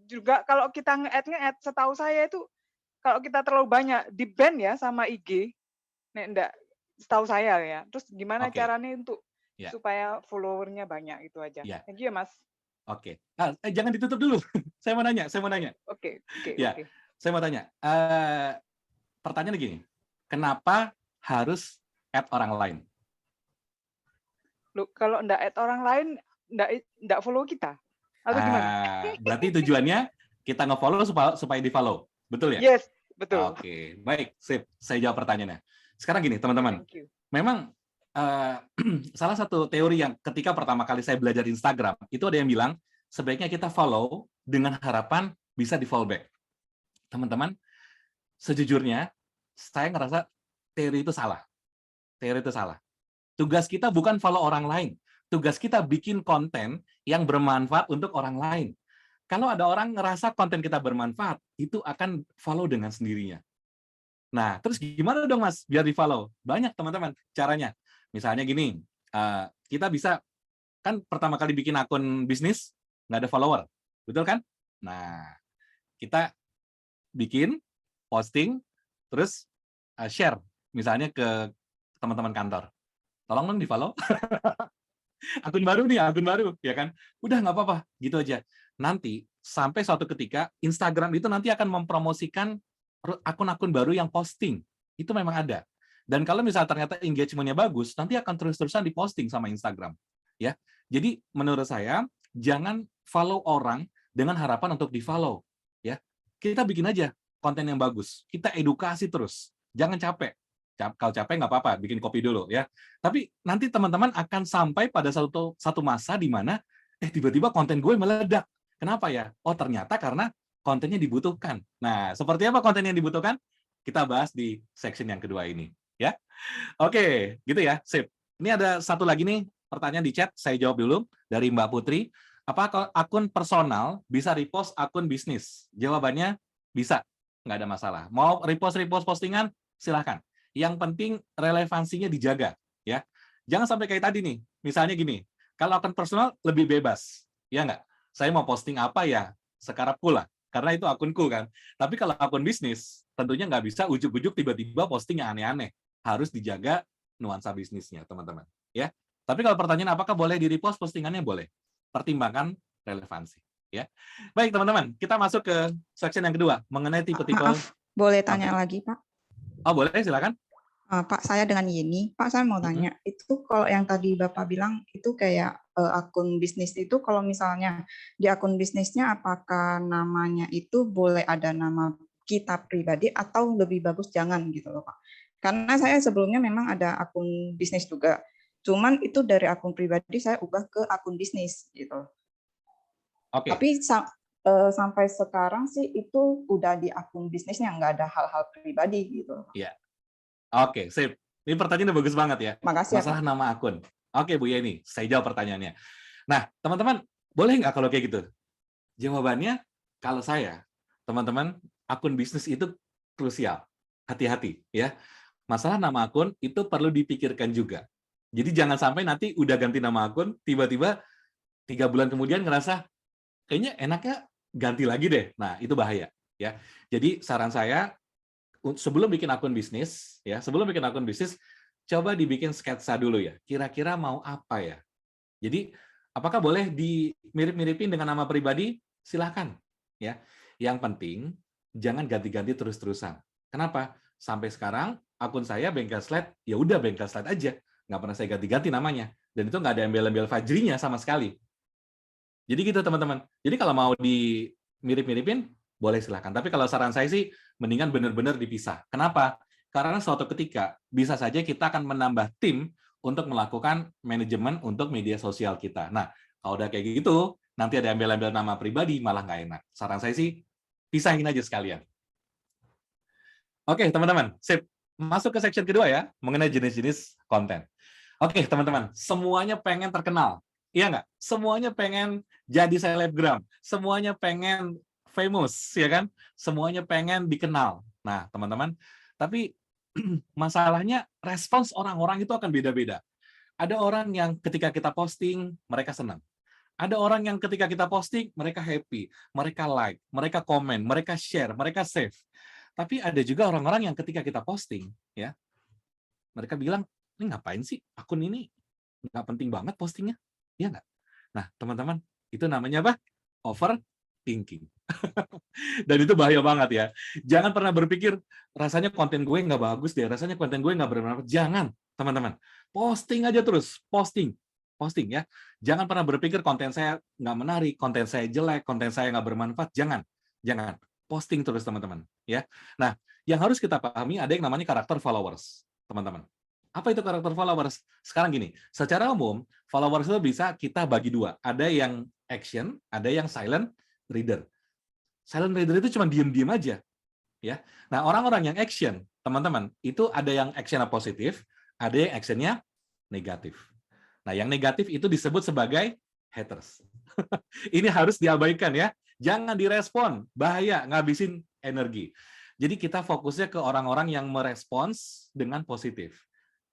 juga kalau kita nge-add, setahu saya itu kalau kita terlalu banyak di-ban ya sama IG. Nek enggak, setahu saya ya. Terus gimana caranya untuk supaya followernya banyak, itu aja. Thank you ya, Mas. Oke. Nah, jangan ditutup dulu. Saya mau nanya. Oke. Saya mau tanya. Pertanyaannya gini. Kenapa harus add orang lain? Loh, kalau enggak add orang lain, enggak follow kita? Atau gimana? Berarti tujuannya kita nge-follow supaya di-follow. Betul ya? Yes, betul. Oke, baik. Sip. Saya jawab pertanyaannya. Sekarang gini, teman-teman. Memang salah satu teori yang ketika pertama kali saya belajar Instagram, itu ada yang bilang, sebaiknya kita follow dengan harapan bisa di-follow back. Teman-teman, sejujurnya, saya ngerasa teori itu salah. Teori itu salah. Tugas kita bukan follow orang lain. Tugas kita bikin konten yang bermanfaat untuk orang lain. Kalau ada orang ngerasa konten kita bermanfaat, itu akan follow dengan sendirinya. Nah, terus gimana dong Mas biar di-follow? Banyak teman-teman caranya. Misalnya gini, kita bisa, kan pertama kali bikin akun bisnis, nggak ada follower. Betul kan? Nah, kita bikin, posting, terus share. Misalnya ke teman-teman kantor. Tolong dong di-follow. Akun baru nih, akun baru, ya kan? Udah nggak apa-apa, gitu aja. Nanti, sampai suatu ketika, Instagram itu nanti akan mempromosikan akun-akun baru yang posting. Itu memang ada. Dan kalau misalnya ternyata engagement-nya bagus, nanti akan terus-terusan diposting sama Instagram. Ya, jadi menurut saya, jangan follow orang dengan harapan untuk di-follow. Ya, kita bikin aja konten yang bagus. Kita edukasi terus. Jangan capek. Kalau capek nggak apa-apa, bikin kopi dulu ya. Tapi nanti teman-teman akan sampai pada satu masa di mana tiba-tiba konten gue meledak. Kenapa ya? Oh ternyata karena kontennya dibutuhkan. Nah, seperti apa konten yang dibutuhkan? Kita bahas di section yang kedua ini ya. Oke, gitu ya. Sip. Ini ada satu lagi nih pertanyaan di chat, saya jawab dulu dari Mbak Putri. Apakah akun personal bisa repost akun bisnis? Jawabannya bisa, nggak ada masalah. Mau repost postingan, silahkan. Yang penting relevansinya dijaga, ya. Jangan sampai kayak tadi nih. Misalnya gini, kalau akun personal lebih bebas, ya nggak? Saya mau posting apa ya, sekarapku lah, karena itu akunku kan. Tapi kalau akun bisnis, tentunya nggak bisa ujuk-ujuk tiba-tiba posting yang aneh-aneh. Harus dijaga nuansa bisnisnya, teman-teman. Ya. Tapi kalau pertanyaan apakah boleh di-repost postingannya, boleh. Pertimbangkan relevansi. Ya. Baik, teman-teman. Kita masuk ke section yang kedua, mengenai tipe-tipe. Maaf, boleh tanya lagi, Pak? Oh, boleh, silakan. Pak, saya dengan Yeni. Pak, saya mau tanya, itu kalau yang tadi Bapak bilang, itu kayak akun bisnis itu, kalau misalnya di akun bisnisnya, apakah namanya itu boleh ada nama kita pribadi, atau lebih bagus jangan gitu loh, Pak? Karena saya sebelumnya memang ada akun bisnis juga, cuman itu dari akun pribadi saya ubah ke akun bisnis gitu. Oke. Tapi sampai sekarang sih itu udah di akun bisnisnya, nggak ada hal-hal pribadi gitu. Iya. Oke, sip. Ini pertanyaannya bagus banget ya. Makasih. Masalah ya, nama akun. Oke, Bu Yeni, saya jawab pertanyaannya. Nah, teman-teman, boleh nggak kalau kayak gitu? Jawabannya, kalau saya, teman-teman, akun bisnis itu krusial. Hati-hati, ya. Masalah nama akun itu perlu dipikirkan juga. Jadi jangan sampai nanti udah ganti nama akun, tiba-tiba 3 bulan kemudian ngerasa, kayaknya enaknya ganti lagi deh. Nah, itu bahaya. Ya. Jadi saran saya, sebelum bikin akun bisnis, coba dibikin sketsa dulu ya. Kira-kira mau apa ya? Jadi, apakah boleh dimirip-miripin dengan nama pribadi? Silahkan. Ya. Yang penting, jangan ganti-ganti terus-terusan. Kenapa? Sampai sekarang, akun saya Bengkel Slide, ya udah Bengkel Slide aja. Nggak pernah saya ganti-ganti namanya. Dan itu nggak ada embel-embel Fajrinya sama sekali. Jadi gitu, teman-teman. Jadi kalau mau dimirip-miripin, boleh silahkan. Tapi kalau saran saya sih, mendingan benar-benar dipisah. Kenapa? Karena suatu ketika bisa saja kita akan menambah tim untuk melakukan manajemen untuk media sosial kita. Nah, kalau udah kayak gitu, nanti ada embel-embel nama pribadi, malah nggak enak. Saran saya sih, pisahin aja sekalian. Oke, teman-teman. Sip. Masuk ke section kedua ya, mengenai jenis-jenis konten. Oke, teman-teman. Semuanya pengen terkenal. Iya nggak? Semuanya pengen jadi selebgram. Semuanya pengen famous, ya kan? Semuanya pengen dikenal. Nah, teman-teman, tapi masalahnya respons orang-orang itu akan beda-beda. Ada orang yang ketika kita posting, mereka senang. Ada orang yang ketika kita posting, mereka happy, mereka like, mereka komen, mereka share, mereka save. Tapi ada juga orang-orang yang ketika kita posting, ya, mereka bilang, ini ngapain sih akun ini? Nggak penting banget postingnya. Ya nggak? Nah, teman-teman, itu namanya apa? Overthinking. Dan itu bahaya banget ya. Jangan pernah berpikir, rasanya konten gue nggak bagus deh, rasanya konten gue nggak bermanfaat. Jangan, teman-teman. Posting aja terus, posting ya. Jangan pernah berpikir konten saya nggak menarik, konten saya jelek, konten saya nggak bermanfaat. Jangan. Posting terus, teman-teman. Ya. Nah, yang harus kita pahami ada yang namanya karakter followers, teman-teman. Apa itu karakter followers? Sekarang gini, secara umum, followers itu bisa kita bagi dua. Ada yang action, ada yang silent reader. Silent reader itu cuma diem-diem aja. Ya. Nah, orang-orang yang action, teman-teman, itu ada yang action positif, ada yang actionnya negatif. Nah, yang negatif itu disebut sebagai haters. Ini harus diabaikan ya. Jangan direspon, bahaya, ngabisin energi. Jadi kita fokusnya ke orang-orang yang merespons dengan positif.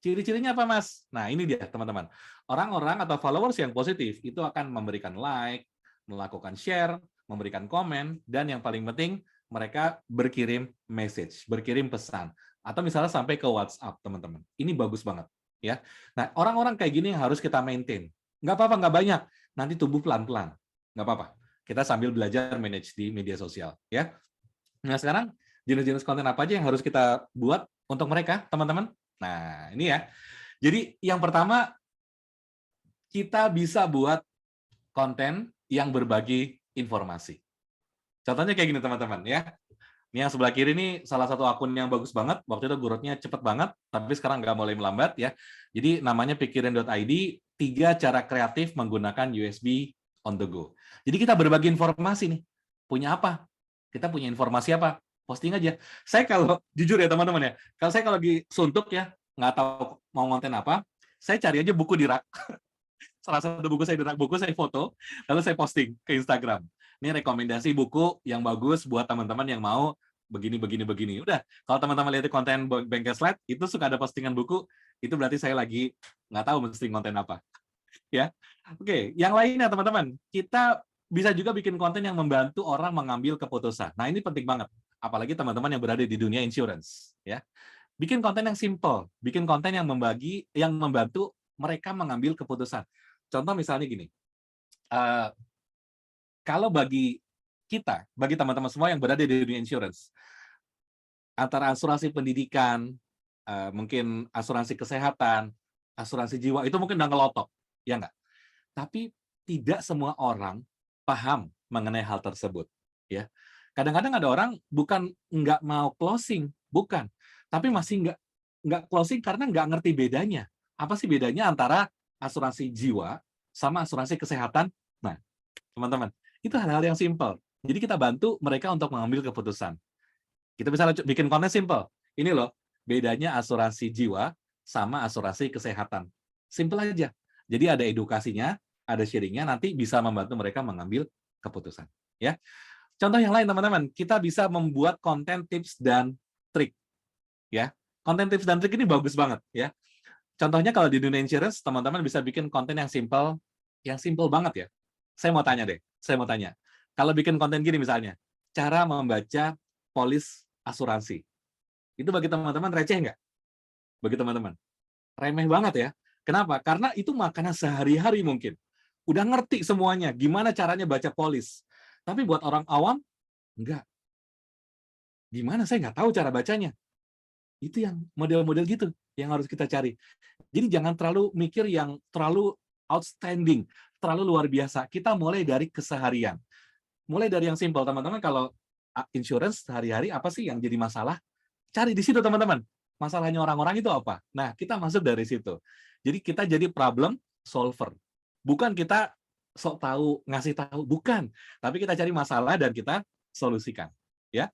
Ciri-cirinya apa, Mas? Nah, ini dia, teman-teman. Orang-orang atau followers yang positif itu akan memberikan like, melakukan share, memberikan komen, dan yang paling penting, mereka berkirim message, berkirim pesan. Atau misalnya sampai ke WhatsApp, teman-teman. Ini bagus banget. Ya. Nah, orang-orang kayak gini yang harus kita maintain. Nggak apa-apa, nggak banyak. Nanti tumbuh pelan-pelan. Nggak apa-apa. Kita sambil belajar manage di media sosial. Ya. Nah, sekarang jenis-jenis konten apa aja yang harus kita buat untuk mereka, teman-teman? Nah, ini ya. Jadi, yang pertama, kita bisa buat konten yang berbagi informasi. Contohnya kayak gini, teman-teman, ya. Ini yang sebelah kiri ini salah satu akun yang bagus banget. Waktu itu growth-nya cepet banget, tapi sekarang nggak mulai melambat, ya. Jadi, namanya pikirin.id, 3 cara kreatif menggunakan USB on the go. Jadi, kita berbagi informasi nih. Punya apa? Kita punya informasi apa? Posting aja. Saya kalau jujur ya teman-teman ya, kalau saya lagi suntuk ya, nggak tahu mau konten apa, saya cari aja buku di rak. Salah satu buku saya di rak buku, saya foto, lalu saya posting ke Instagram. Ini rekomendasi buku yang bagus buat teman-teman yang mau begini. Udah, kalau teman-teman lihat konten Bengkel Slide, itu suka ada postingan buku, itu berarti saya lagi nggak tahu mesti konten apa. Ya, oke. Yang lainnya teman-teman, kita bisa juga bikin konten yang membantu orang mengambil keputusan. Nah, ini penting banget. Apalagi teman-teman yang berada di dunia insurance, ya. Bikin konten yang simple, bikin konten yang membantu mereka mengambil keputusan. Contoh misalnya gini, kalau bagi kita, bagi teman-teman semua yang berada di dunia insurance, antara asuransi pendidikan, mungkin asuransi kesehatan, asuransi jiwa, itu mungkin udah ngelotok, ya nggak? Tapi tidak semua orang paham mengenai hal tersebut, ya. Kadang-kadang ada orang bukan nggak mau closing, bukan, tapi masih nggak closing karena nggak ngerti bedanya. Apa sih bedanya antara asuransi jiwa sama asuransi kesehatan? Nah, teman-teman, itu hal-hal yang simple. Jadi kita bantu mereka untuk mengambil keputusan. Kita bisa bikin konten simple. Ini loh, bedanya asuransi jiwa sama asuransi kesehatan. Simple aja. Jadi ada edukasinya, ada sharingnya, nanti bisa membantu mereka mengambil keputusan. Ya. Contoh yang lain, teman-teman, kita bisa membuat konten tips dan trik. Ya, konten tips dan trik ini bagus banget. Ya. Contohnya kalau di dunia insurance, teman-teman bisa bikin konten yang simple banget ya. Saya mau tanya deh, kalau bikin konten gini misalnya, cara membaca polis asuransi. Itu bagi teman-teman receh nggak? Bagi teman-teman. Remeh banget ya. Kenapa? Karena itu makanan sehari-hari mungkin. Udah ngerti semuanya, gimana caranya baca polis. Tapi buat orang awam, enggak. Gimana? Saya nggak tahu cara bacanya. Itu yang model-model gitu yang harus kita cari. Jadi jangan terlalu mikir yang terlalu outstanding, terlalu luar biasa. Kita mulai dari keseharian. Mulai dari yang simpel, teman-teman. Kalau insurance sehari-hari apa sih yang jadi masalah? Cari di situ, teman-teman. Masalahnya orang-orang itu apa? Nah, kita masuk dari situ. Jadi kita jadi problem solver. Bukan kita sok tahu, ngasih tahu, bukan. Tapi kita cari masalah dan kita solusikan. Ya.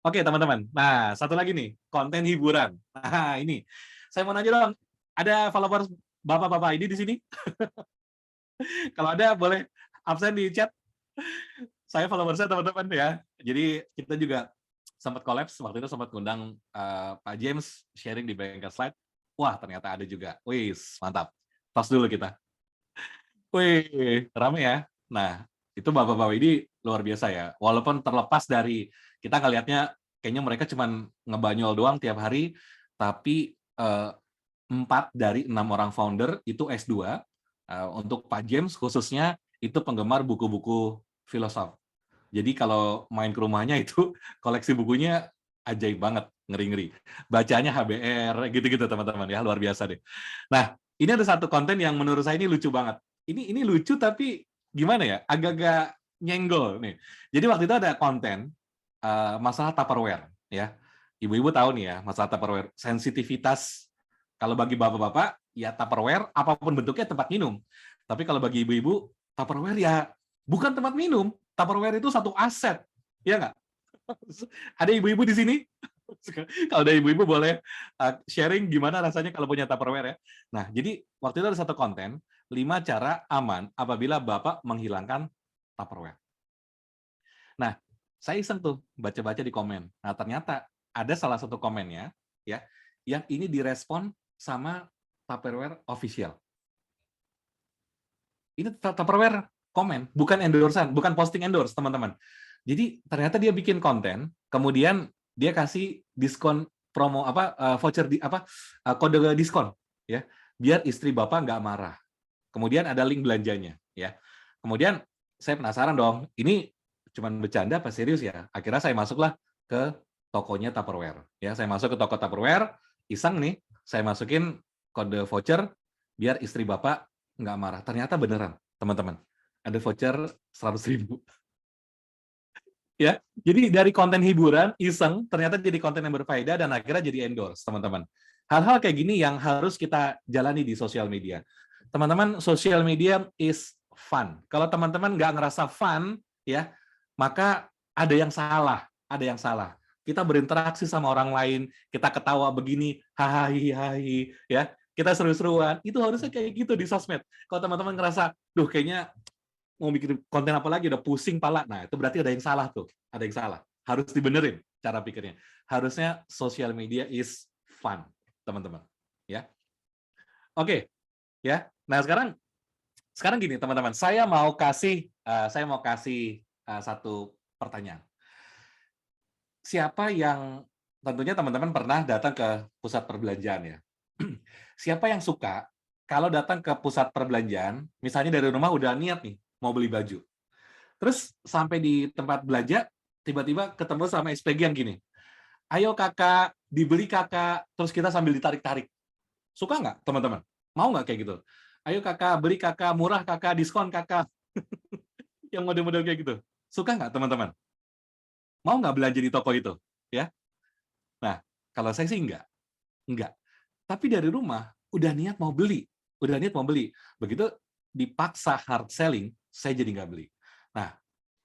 Oke, teman-teman. Nah, satu lagi nih, konten hiburan. Nah, ini. Saya mau nanya dong, ada followers Bapak-bapak ini di sini? Kalau ada, boleh absen di chat. Saya followersnya teman-teman ya. Jadi kita juga sempat collapse, waktu itu sempat ngundang Pak James sharing di Bengkel Slide. Wah, ternyata ada juga. Wih, mantap. Tos dulu kita. Wih, rame ya. Nah, itu bapak-bapak ini luar biasa ya. Walaupun terlepas dari, kita ngelihatnya kayaknya mereka cuma ngebanyol doang tiap hari, tapi 4 dari 6 orang founder itu S2. Untuk Pak James khususnya, itu penggemar buku-buku filosof. Jadi kalau main ke rumahnya itu koleksi bukunya ajaib banget, ngeri-ngeri. Bacanya HBR, gitu-gitu teman-teman ya, luar biasa deh. Nah, ini ada satu konten yang menurut saya ini lucu banget. Ini lucu tapi gimana ya, agak-agak nyenggol nih. Jadi waktu itu ada konten masalah Tupperware ya. Ibu-ibu tahu nih ya, masalah Tupperware. Sensitivitas, kalau bagi bapak-bapak, ya Tupperware apapun bentuknya tempat minum. Tapi kalau bagi ibu-ibu, Tupperware ya bukan tempat minum. Tupperware itu satu aset, ya nggak? Ada ibu-ibu di sini? Kalau dari ibu-ibu boleh sharing gimana rasanya kalau punya Tupperware ya. Nah, jadi waktu itu ada satu konten, 5 cara aman apabila Bapak menghilangkan Tupperware. Nah, saya iseng tuh baca-baca di komen. Nah, ternyata ada salah satu komennya ya, yang ini direspon sama Tupperware official. Ini Tupperware komen, bukan endorsean, bukan posting endorse, teman-teman. Jadi ternyata dia bikin konten, kemudian dia kasih diskon promo voucher kode diskon ya, biar istri Bapak nggak marah. Kemudian ada link belanjanya ya. Kemudian saya penasaran dong, ini cuman bercanda apa serius ya? Akhirnya saya masuklah ke tokonya Tupperware ya. Saya masuk ke toko Tupperware, iseng nih, saya masukin kode voucher biar istri Bapak nggak marah. Ternyata beneran, teman-teman. Ada voucher 100.000. Ya, jadi dari konten hiburan, iseng, ternyata jadi konten yang berfaedah dan akhirnya jadi endorse, teman-teman. Hal-hal kayak gini yang harus kita jalani di sosial media. Teman-teman, sosial media is fun. Kalau teman-teman nggak ngerasa fun, ya, maka ada yang salah. Ada yang salah. Kita berinteraksi sama orang lain, kita ketawa begini, hahaha, ya, kita seru-seruan. Itu harusnya kayak gitu di sosmed. Kalau teman-teman ngerasa, duh kayaknya mau bikin konten apa lagi, udah pusing pala. Nah, itu berarti ada yang salah tuh. Ada yang salah. Harus dibenerin cara pikirnya. Harusnya social media is fun, teman-teman. Ya. Oke. Ya. Nah, sekarang gini, teman-teman. Saya mau kasih satu pertanyaan. Siapa yang tentunya teman-teman pernah datang ke pusat perbelanjaan ya? Siapa yang suka kalau datang ke pusat perbelanjaan, misalnya dari rumah udah niat nih mau beli baju. Terus sampai di tempat belanja, tiba-tiba ketemu sama SPG yang gini. Ayo kakak, dibeli kakak, terus kita sambil ditarik-tarik. Suka nggak, teman-teman? Mau nggak kayak gitu? Ayo kakak, beli kakak, murah kakak, diskon kakak. Yang model-model kayak gitu. Suka nggak, teman-teman? Mau nggak belanja di toko itu? Ya. Nah, kalau saya sih enggak. Enggak. Tapi dari rumah, udah niat mau beli. Begitu dipaksa hard selling, saya jadi nggak beli. Nah,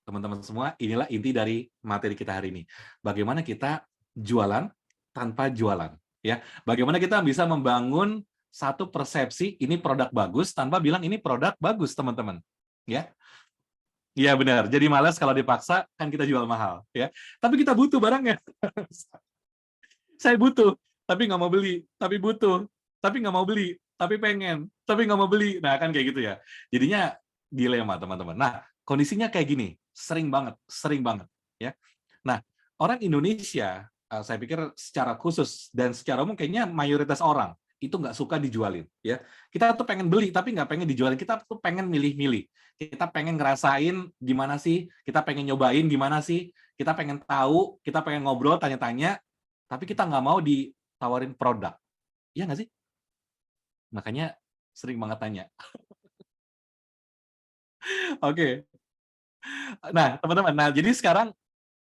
teman-teman semua, inilah inti dari materi kita hari ini. Bagaimana kita jualan tanpa jualan, ya? Bagaimana kita bisa membangun satu persepsi ini produk bagus tanpa bilang ini produk bagus, teman-teman. Ya, iya benar. Jadi malas kalau dipaksa kan kita jual mahal, ya. Tapi kita butuh barangnya. Saya butuh, tapi nggak mau beli. Tapi butuh, tapi nggak mau beli. Tapi pengen, tapi nggak mau beli. Nah, kan kayak gitu ya. Jadinya dilema, teman-teman. Nah, kondisinya kayak gini, sering banget. Ya. Nah, orang Indonesia, saya pikir secara khusus dan secara umum kayaknya mayoritas orang itu nggak suka dijualin. Ya, kita tuh pengen beli, tapi nggak pengen dijualin. Kita tuh pengen milih-milih. Kita pengen ngerasain gimana sih, kita pengen nyobain gimana sih, kita pengen tahu, kita pengen ngobrol, tanya-tanya, tapi kita nggak mau ditawarin produk. Iya nggak sih? Makanya sering banget tanya. Oke. Nah, teman-teman, jadi sekarang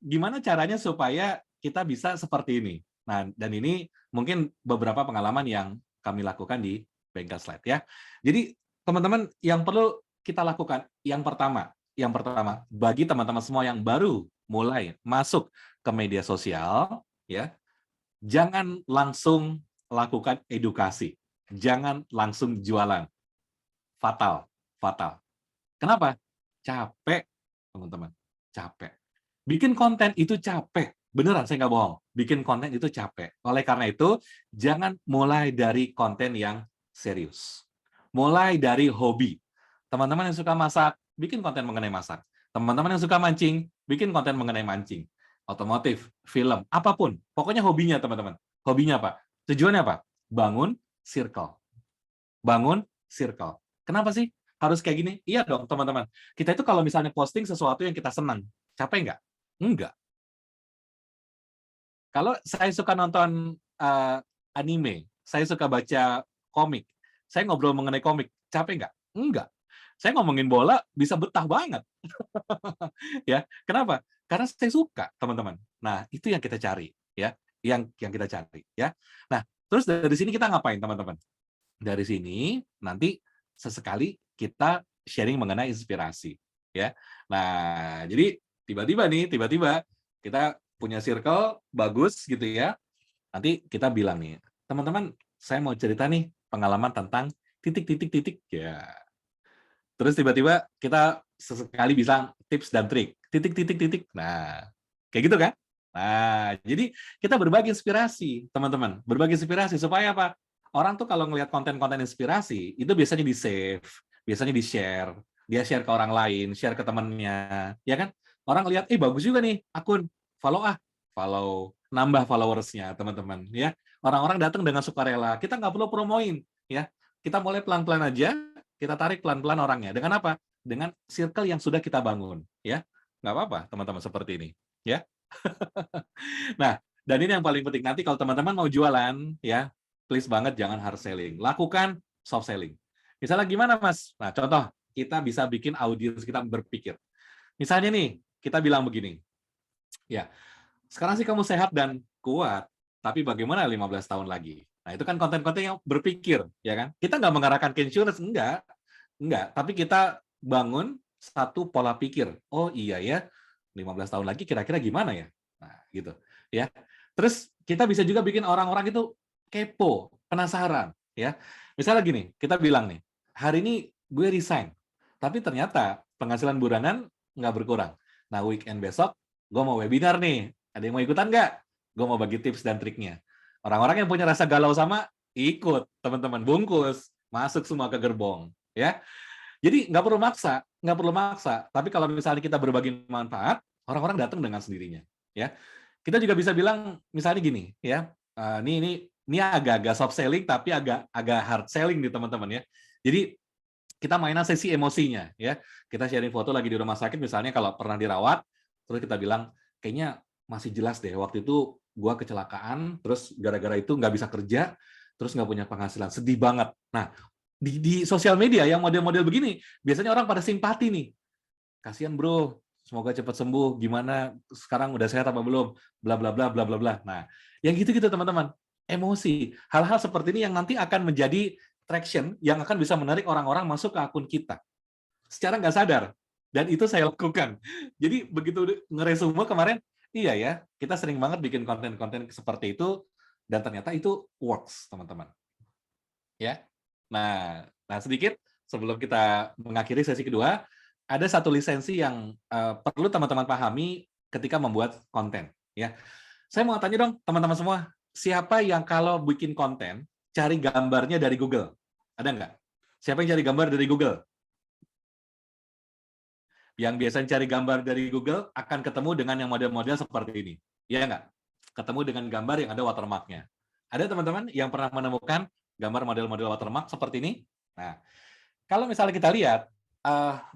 gimana caranya supaya kita bisa seperti ini? Nah, dan ini mungkin beberapa pengalaman yang kami lakukan di Bengkel Slide ya. Jadi, teman-teman, yang perlu kita lakukan, yang pertama, bagi teman-teman semua yang baru mulai masuk ke media sosial, ya, jangan langsung lakukan edukasi. Jangan langsung jualan. Fatal. Kenapa? Capek, teman-teman. Capek. Bikin konten itu capek. Beneran, saya nggak bohong. Bikin konten itu capek. Oleh karena itu, jangan mulai dari konten yang serius. Mulai dari hobi. Teman-teman yang suka masak, bikin konten mengenai masak. Teman-teman yang suka mancing, bikin konten mengenai mancing. Otomotif, film, apapun. Pokoknya hobinya, teman-teman. Hobinya apa? Tujuannya apa? Bangun circle. Kenapa sih harus kayak gini? Iya dong, teman-teman. Kita itu kalau misalnya posting sesuatu yang kita senang, capek nggak? Enggak. Kalau saya suka nonton anime, saya suka baca komik, saya ngobrol mengenai komik, capek nggak? Enggak. Saya ngomongin bola bisa betah banget. Ya, kenapa? Karena saya suka, teman-teman. Nah, itu yang kita cari, ya. Yang kita cari, ya. Nah, terus dari sini kita ngapain, teman-teman? Dari sini nanti sesekali kita sharing mengenai inspirasi, ya. Nah, jadi tiba-tiba kita punya circle bagus gitu ya. Nanti kita bilang nih, teman-teman, saya mau cerita nih pengalaman tentang titik-titik-titik ya. Terus tiba-tiba kita sesekali bilang tips dan trik, titik-titik-titik. Nah, kayak gitu kan? Nah, jadi kita berbagi inspirasi, teman-teman. Berbagi inspirasi supaya apa? Orang tuh kalau ngelihat konten-konten inspirasi, itu biasanya di-save, biasanya di-share. Dia share ke orang lain, share ke temannya, ya kan? Orang lihat, bagus juga nih akun, follow, nambah followersnya, teman-teman. Ya, orang-orang datang dengan sukarela. Kita nggak perlu promoin, ya. Kita mulai pelan-pelan aja, kita tarik pelan-pelan orangnya. Dengan apa? Dengan circle yang sudah kita bangun, ya. Nggak apa-apa, teman-teman seperti ini, ya. Nah, dan ini yang paling penting. Nanti kalau teman-teman mau jualan, ya, please banget jangan hard selling. Lakukan soft selling. Misalnya gimana, Mas? Nah, contoh, kita bisa bikin audiens kita berpikir. Misalnya nih, kita bilang begini, ya, sekarang sih kamu sehat dan kuat, tapi bagaimana 15 tahun lagi? Nah, itu kan konten-konten yang berpikir, ya kan? Kita nggak mengarahkan ke insurance, enggak. Tapi kita bangun satu pola pikir. Oh iya ya, 15 tahun lagi kira-kira gimana ya? Nah, gitu. Ya. Terus kita bisa juga bikin orang-orang itu kepo, penasaran. Ya. Misalnya gini, kita bilang nih, hari ini gue resign, tapi ternyata penghasilan bulanan nggak berkurang. Nah, weekend besok, gue mau webinar nih. Ada yang mau ikutan nggak? Gue mau bagi tips dan triknya. Orang-orang yang punya rasa galau sama, ikut, teman-teman. Bungkus, masuk semua ke gerbong. Ya. Jadi nggak perlu maksa. Tapi kalau misalnya kita berbagi manfaat, orang-orang datang dengan sendirinya. Ya. Kita juga bisa bilang, misalnya gini, ya. Ini agak-agak soft selling, tapi agak hard selling nih, teman-teman ya. Jadi kita mainan sesi emosinya, ya. Kita sharing foto lagi di rumah sakit, misalnya kalau pernah dirawat, terus kita bilang, kayaknya masih jelas deh, waktu itu gua kecelakaan, terus gara-gara itu nggak bisa kerja, terus nggak punya penghasilan, sedih banget. Nah, di sosial media yang model-model begini, biasanya orang pada simpati nih. Kasihan bro, semoga cepat sembuh, gimana sekarang udah sehat apa belum, bla bla bla bla bla bla. Nah, yang gitu-gitu teman-teman, emosi, hal-hal seperti ini yang nanti akan menjadi traction yang akan bisa menarik orang-orang masuk ke akun kita secara nggak sadar, dan itu saya lakukan. Jadi begitu ngeresume kemarin, iya ya, kita sering banget bikin konten-konten seperti itu, dan ternyata itu works, teman-teman. Ya, nah sedikit sebelum kita mengakhiri sesi kedua, ada satu lisensi yang perlu teman-teman pahami ketika membuat konten. Ya, saya mau tanya dong, teman-teman semua, siapa yang kalau bikin konten cari gambarnya dari Google? Ada nggak? Siapa yang cari gambar dari Google? Yang biasanya cari gambar dari Google akan ketemu dengan yang model-model seperti ini. Iya nggak? Ketemu dengan gambar yang ada watermark-nya. Ada teman-teman yang pernah menemukan gambar model-model watermark seperti ini? Nah, kalau misalnya kita lihat,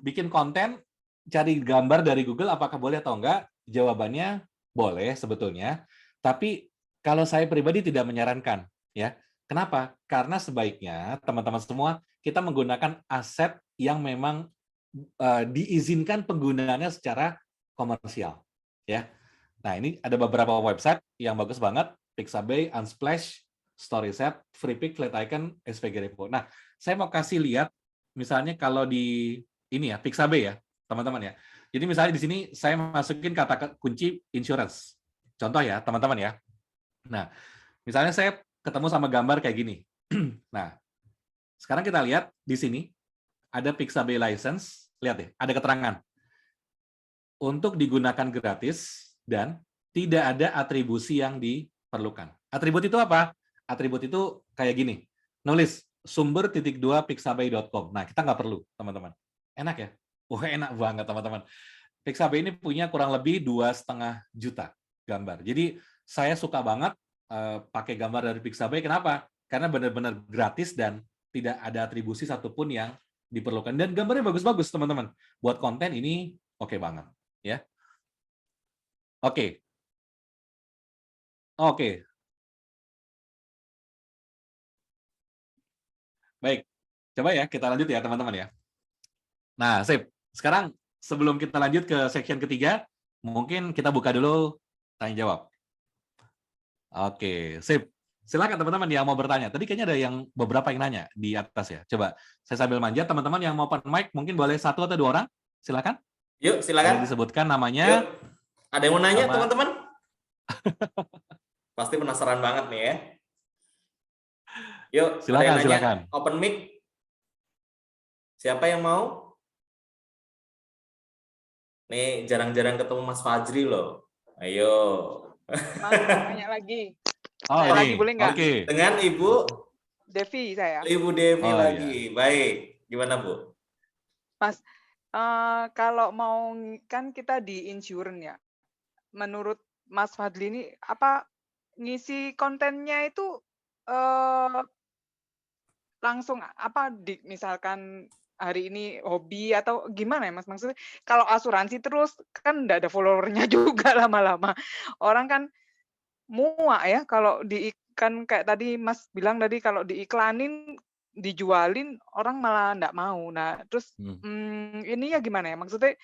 bikin konten, cari gambar dari Google, apakah boleh atau enggak? Jawabannya boleh sebetulnya. Tapi kalau saya pribadi tidak menyarankan. Ya. Kenapa? Karena sebaiknya teman-teman semua kita menggunakan aset yang memang diizinkan penggunaannya secara komersial, ya. Nah, ini ada beberapa website yang bagus banget, Pixabay, Unsplash, StorySet, FreePic, Flaticon, SVG Repo. Nah, saya mau kasih lihat, misalnya kalau di ini ya, Pixabay ya, teman-teman ya. Jadi misalnya di sini saya masukin kata kunci insurance. Contoh ya, teman-teman ya. Nah, misalnya saya ketemu sama gambar kayak gini. Nah, sekarang kita lihat di sini ada Pixabay license. Lihat deh, ada keterangan. Untuk digunakan gratis dan tidak ada atribusi yang diperlukan. Atribut itu apa? Atribut itu kayak gini. Nulis sumber.2pixabay.com. Nah, kita nggak perlu, teman-teman. Enak ya? Wah, enak banget, teman-teman. Pixabay ini punya kurang lebih 2,5 juta gambar. Jadi, saya suka banget pakai gambar dari Pixabay. Kenapa? Karena benar-benar gratis dan tidak ada atribusi satupun yang diperlukan, dan gambarnya bagus-bagus, teman-teman. Buat konten ini oke banget, ya. Oke. Baik, coba ya kita lanjut ya, teman-teman ya. Nah, sip. Sekarang sebelum kita lanjut ke section ketiga, mungkin kita buka dulu tanya jawab. Oke, sip. Silakan teman-teman yang mau bertanya. Tadi kayaknya ada yang beberapa yang nanya di atas ya. Coba saya sambil manjat, teman-teman yang mau open mic mungkin boleh 1 atau 2 orang. Silakan. Yuk, silakan. Boleh disebutkan namanya. Yuk. Ada yang mau nanya, teman-teman? Pasti penasaran banget nih ya. Yuk, ada yang Silakan, nanya? silakan. Open mic. Siapa yang mau? Nih, jarang-jarang ketemu Mas Fajri loh. Ayo. Mas, tanya lagi. Oh, Saya lagi ini. boleh nggak? Oke. Dengan Ibu Devi saya. Ibu Devi Oh, lagi. Baik. Gimana, Bu? Mas, kalau mau kan kita di insurance ya. Menurut Mas Fadli ini apa ngisi kontennya itu langsung apa misalkan hari ini hobi atau gimana ya Mas? Maksudnya kalau asuransi terus kan nggak ada followernya juga lama-lama. Orang kan muak ya kalau kan kayak tadi Mas bilang tadi kalau diiklanin, dijualin orang malah nggak mau. Nah terus ininya gimana ya? Maksudnya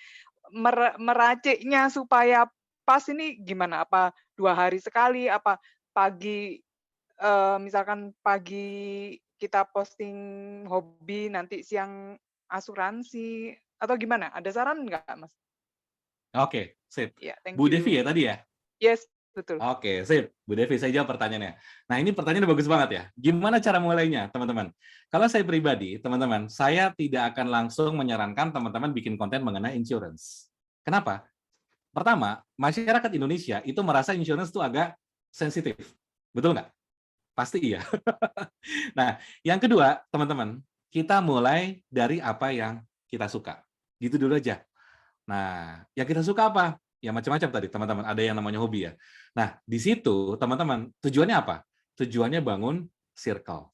meraciknya supaya pas ini gimana? Apa 2 hari sekali? Apa pagi misalkan pagi kita posting hobi, nanti siang asuransi, atau gimana? Ada saran nggak, Mas? Oke, sip. Ya, thank Bu you. Devi ya tadi ya? Yes, betul. Oke, sip. Bu Devi, saya jawab pertanyaannya. Nah, ini pertanyaannya bagus banget ya. Gimana cara mulainya, teman-teman? Kalau saya pribadi, teman-teman, saya tidak akan langsung menyarankan teman-teman bikin konten mengenai insurance. Kenapa? Pertama, masyarakat Indonesia itu merasa insurance itu agak sensitif. Betul nggak? Pasti iya. Nah, yang kedua, teman-teman, kita mulai dari apa yang kita suka. Gitu dulu aja. Nah, yang kita suka apa? Ya macam-macam tadi, teman-teman. Ada yang namanya hobi ya. Nah, di situ, teman-teman, tujuannya apa? Tujuannya bangun circle.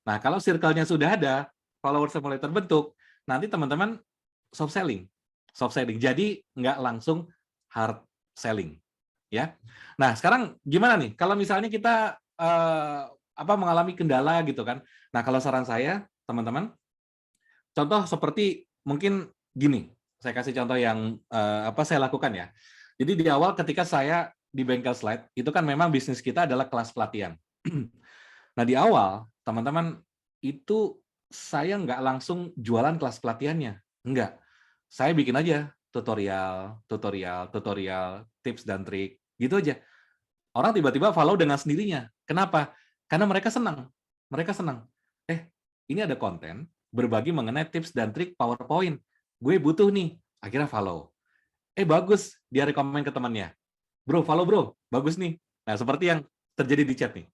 Nah, kalau circle-nya sudah ada, followers mulai terbentuk, nanti teman-teman soft selling. Soft selling. Jadi, nggak langsung hard selling. Ya. Nah, sekarang gimana nih? Kalau misalnya kita mengalami kendala gitu kan. Nah, kalau saran saya, teman-teman, contoh seperti mungkin gini, saya kasih contoh yang saya lakukan ya. Jadi di awal ketika saya di bengkel slide, itu kan memang bisnis kita adalah kelas pelatihan. Nah, di awal, teman-teman, itu saya nggak langsung jualan kelas pelatihannya. Enggak. Saya bikin aja tutorial, tips dan trik, gitu aja. Orang tiba-tiba follow dengan sendirinya. Kenapa? Karena mereka senang. Mereka senang. Ini ada konten berbagi mengenai tips dan trik PowerPoint. Gue butuh nih. Akhirnya follow. Bagus. Dia rekomen ke temannya. Bro, follow bro. Bagus nih. Nah, seperti yang terjadi di chat nih.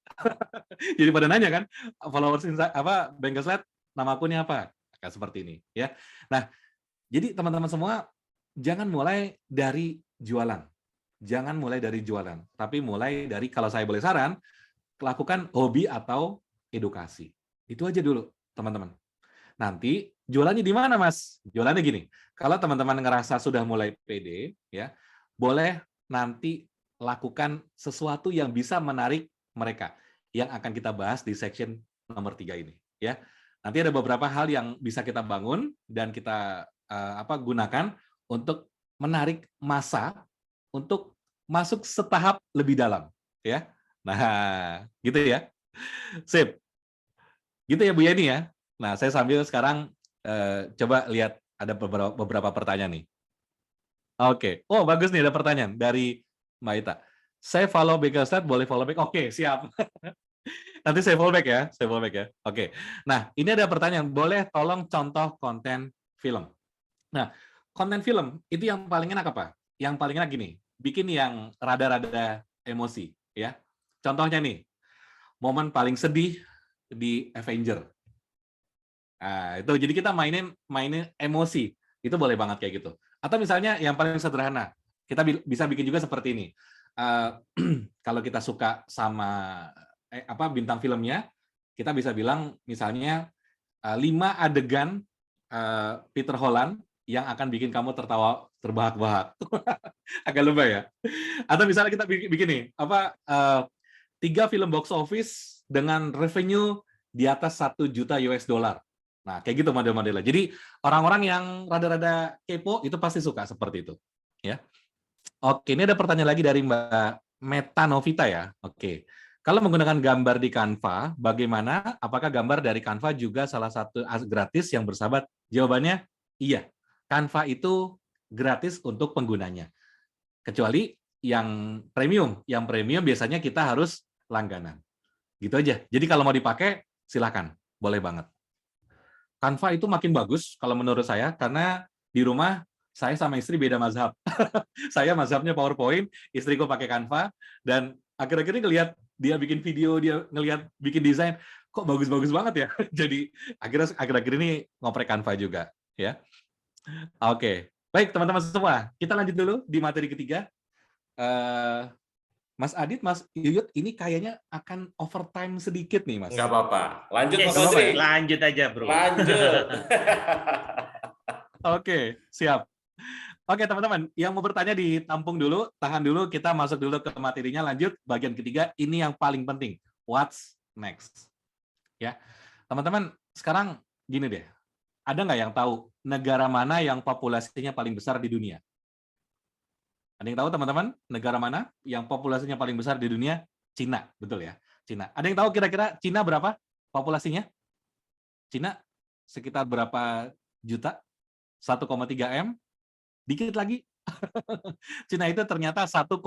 Jadi pada nanya kan, followers Bengkel Slide, nama akunnya apa? Kayak seperti ini. Ya. Nah, jadi teman-teman semua, jangan mulai dari jualan. Jangan mulai dari jualan, tapi mulai dari, kalau saya boleh saran, lakukan hobi atau edukasi. Itu aja dulu, teman-teman. Nanti jualannya di mana, Mas? Jualannya gini, kalau teman-teman ngerasa sudah mulai pede, ya, boleh nanti lakukan sesuatu yang bisa menarik mereka, yang akan kita bahas di section nomor 3 ini. Ya. Nanti ada beberapa hal yang bisa kita bangun dan kita gunakan untuk menarik massa untuk masuk setahap lebih dalam, ya. Nah, gitu ya. Sip. Gitu ya Bu Yani ya. Nah, saya sambil sekarang coba lihat ada beberapa pertanyaan nih. Oke. Oh, bagus nih ada pertanyaan dari Mbak Ita. Saya follow Bengkel Slide, boleh follow back? Oke, siap. Nanti saya follow back ya. Oke. Nah, ini ada pertanyaan. Boleh tolong contoh konten film? Nah, konten film itu yang paling enak apa? Yang paling enak gini, bikin yang rada-rada emosi, ya. Contohnya nih, momen paling sedih di Avenger. Nah, itu jadi kita mainin emosi, itu boleh banget kayak gitu. Atau misalnya yang paling sederhana, kita bisa bikin juga seperti ini. Kalau kita suka sama bintang filmnya, kita bisa bilang misalnya 5 adegan Peter Holland yang akan bikin kamu tertawa terbahak-bahak. Agak lebay ya. Atau misalnya kita bikin nih, 3 film box office dengan revenue di atas $1 juta. Nah, kayak gitu model-modelnya. Jadi orang-orang yang rada-rada kepo itu pasti suka seperti itu. Ya. Oke, ini ada pertanyaan lagi dari Mbak Meta Novita ya. Oke. Kalau menggunakan gambar di Canva, bagaimana? Apakah gambar dari Canva juga salah satu gratis yang bersahabat? Jawabannya iya. Canva itu gratis untuk penggunanya. Kecuali yang premium. Yang premium biasanya kita harus langganan. Gitu aja. Jadi kalau mau dipakai, silakan. Boleh banget. Canva itu makin bagus kalau menurut saya, karena di rumah saya sama istri beda mazhab. Saya mazhabnya PowerPoint, istriku pakai Canva, dan akhir-akhir ini ngelihat dia bikin video, dia ngelihat bikin desain, kok bagus-bagus banget ya. Jadi akhirnya akhir-akhir ini ngoprek Canva juga, ya. Oke, baik teman-teman semua, kita lanjut dulu di materi ketiga. Mas Adit, Mas Yuyut, ini kayaknya akan overtime sedikit nih, Mas. Nggak apa-apa. Lanjut, Yes, Mas Fajri. lanjut aja, bro. Lanjut. Oke, siap. Oke, teman-teman, yang mau bertanya ditampung dulu, tahan dulu, kita masuk dulu ke materinya, lanjut. Bagian ketiga, ini yang paling penting. What's next? Ya, teman-teman, sekarang gini deh. Ada nggak yang tahu negara mana yang populasinya paling besar di dunia? Ada yang tahu, teman-teman? Negara mana yang populasinya paling besar di dunia? Cina, betul ya? Cina. Ada yang tahu kira-kira Cina berapa populasinya? Cina sekitar berapa juta? 1,3 M? Dikit lagi. Cina itu ternyata 1,44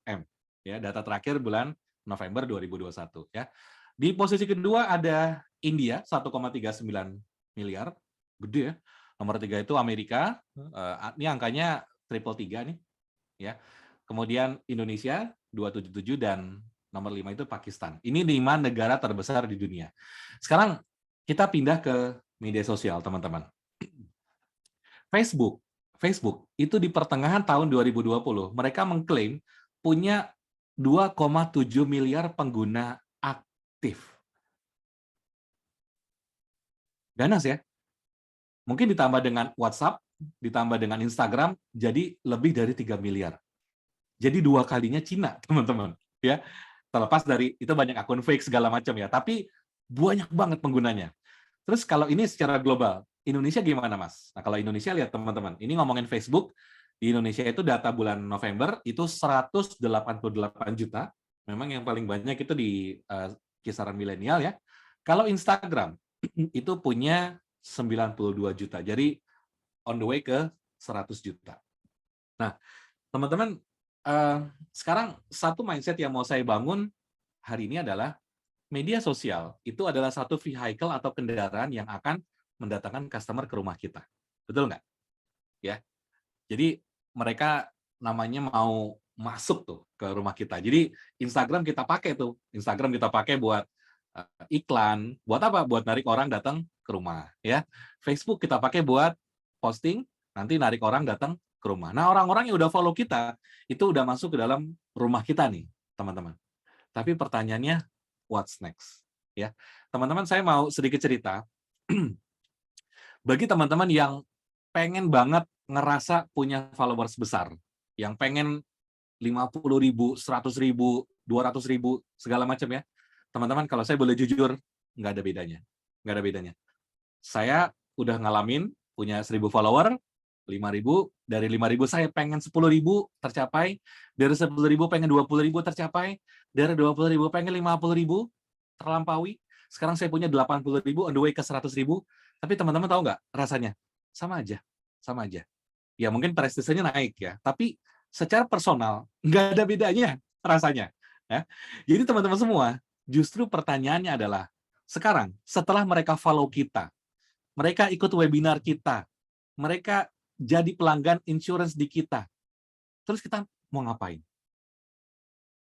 M. Ya, data terakhir bulan November 2021 ya. Di posisi kedua ada India 1,39 miliar. Gede ya. Nomor 3 itu Amerika. Ini angkanya triple 3 nih. Ya. Kemudian Indonesia 277 dan nomor 5 itu Pakistan. Ini 5 negara terbesar di dunia. Sekarang kita pindah ke media sosial, teman-teman. Facebook itu di pertengahan tahun 2020 mereka mengklaim punya 2,7 miliar pengguna aktif. Ganas ya. Mungkin ditambah dengan WhatsApp, ditambah dengan Instagram, jadi lebih dari 3 miliar. Jadi 2 kalinya Cina, teman-teman. Ya, terlepas dari itu banyak akun fake segala macam ya, tapi banyak banget penggunanya. Terus kalau ini secara global, Indonesia gimana, Mas? Nah, kalau Indonesia lihat teman-teman, ini ngomongin Facebook, di Indonesia itu data bulan November itu 188 juta. Memang yang paling banyak itu di kisaran milenial ya. Kalau Instagram itu punya 92 juta. Jadi on the way ke 100 juta. Nah, teman-teman, sekarang satu mindset yang mau saya bangun hari ini adalah media sosial itu adalah satu vehicle atau kendaraan yang akan mendatangkan customer ke rumah kita. Betul nggak? Ya. Jadi mereka namanya mau masuk tuh ke rumah kita. Jadi Instagram kita pakai tuh. Instagram kita pakai buat iklan. Buat apa? Buat narik orang datang ke rumah. Ya. Facebook kita pakai buat posting, nanti narik orang datang ke rumah. Nah, orang-orang yang udah follow kita, itu udah masuk ke dalam rumah kita nih, teman-teman. Tapi pertanyaannya, what's next? Ya, teman-teman, saya mau sedikit cerita. Bagi teman-teman yang pengen banget ngerasa punya followers besar, yang pengen 50.000, 100.000, 200.000, segala macam ya, teman-teman, kalau saya boleh jujur, nggak ada bedanya. Nggak ada bedanya. Saya udah ngalamin punya 1.000 follower, 5.000, dari 5.000 saya pengen 10.000 tercapai, dari 10.000 pengen 20.000 tercapai, dari 20.000 pengen 50.000 terlampaui, sekarang saya punya 80.000 on the way ke 100.000, tapi teman-teman tahu nggak rasanya? Sama aja, sama aja. Ya mungkin prestisenya naik ya, tapi secara personal nggak ada bedanya rasanya. Ya. Jadi teman-teman semua, justru pertanyaannya adalah, sekarang setelah mereka follow kita, mereka ikut webinar kita, mereka jadi pelanggan insurance di kita, terus kita mau ngapain?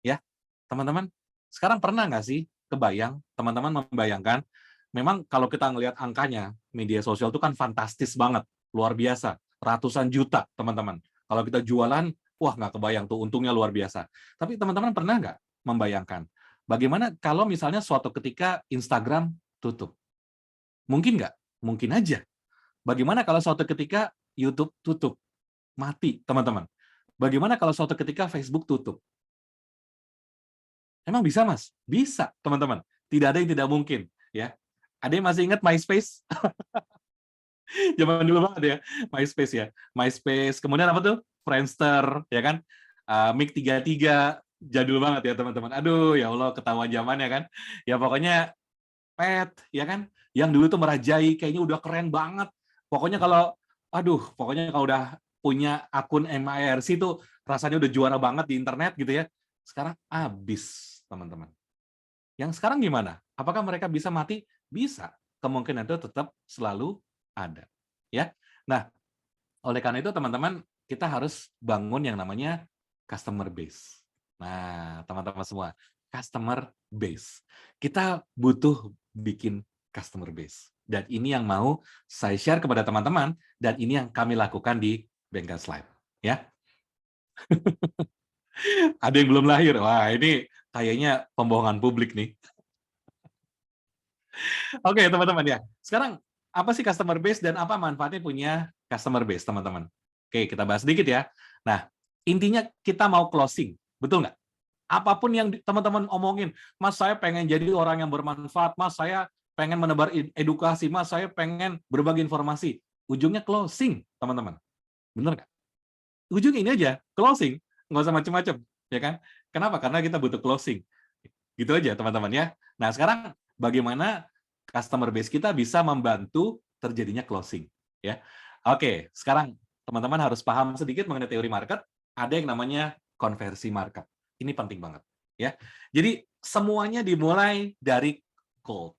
Ya, teman-teman, sekarang pernah nggak sih kebayang, teman-teman membayangkan, memang kalau kita ngelihat angkanya, media sosial itu kan fantastis banget, luar biasa, ratusan juta, teman-teman. Kalau kita jualan, wah nggak kebayang tuh, untungnya luar biasa. Tapi teman-teman pernah nggak membayangkan, bagaimana kalau misalnya suatu ketika Instagram tutup? Mungkin nggak? Mungkin aja. Bagaimana kalau suatu ketika YouTube tutup? Mati, teman-teman. Bagaimana kalau suatu ketika Facebook tutup? Emang bisa, Mas? Bisa, teman-teman. Tidak ada yang tidak mungkin. Ya. Ada yang masih ingat MySpace? Zaman dulu banget ya, MySpace ya. MySpace, kemudian apa tuh? Friendster, ya kan? Mic33, jadul banget ya, teman-teman. Aduh, ya Allah, ketahuan zamannya kan. Ya pokoknya Pet, ya kan? Yang dulu tuh merajai, kayaknya udah keren banget. Pokoknya kalau udah punya akun MIRC itu rasanya udah juara banget di internet gitu ya. Sekarang habis, teman-teman. Yang sekarang gimana? Apakah mereka bisa mati? Bisa. Kemungkinan itu tetap selalu ada. Ya. Nah, oleh karena itu teman-teman, kita harus bangun yang namanya customer base. Nah, teman-teman semua, customer base. Kita butuh bikin customer base. Dan ini yang mau saya share kepada teman-teman, dan ini yang kami lakukan di Bengkel Slide. Ya. Ada yang belum lahir. Wah, ini kayaknya pembohongan publik nih. Oke, teman-teman ya. Sekarang, apa sih customer base dan apa manfaatnya punya customer base, teman-teman? Oke, kita bahas sedikit ya. Nah, intinya kita mau closing. Betul nggak? Apapun yang teman-teman omongin, Mas, saya pengen jadi orang yang bermanfaat, Mas, saya pengen menebar edukasi, Mas, saya pengen berbagi informasi. Ujungnya closing, teman-teman. Bener nggak? Ujungnya ini aja, closing. Nggak usah macam-macam, ya kan? Kenapa? Karena kita butuh closing. Gitu aja, teman-teman ya. Nah, sekarang bagaimana customer base kita bisa membantu terjadinya closing, ya. Oke, sekarang teman-teman harus paham sedikit mengenai teori market. Ada yang namanya konversi market. Ini penting banget, ya. Jadi semuanya dimulai dari cold.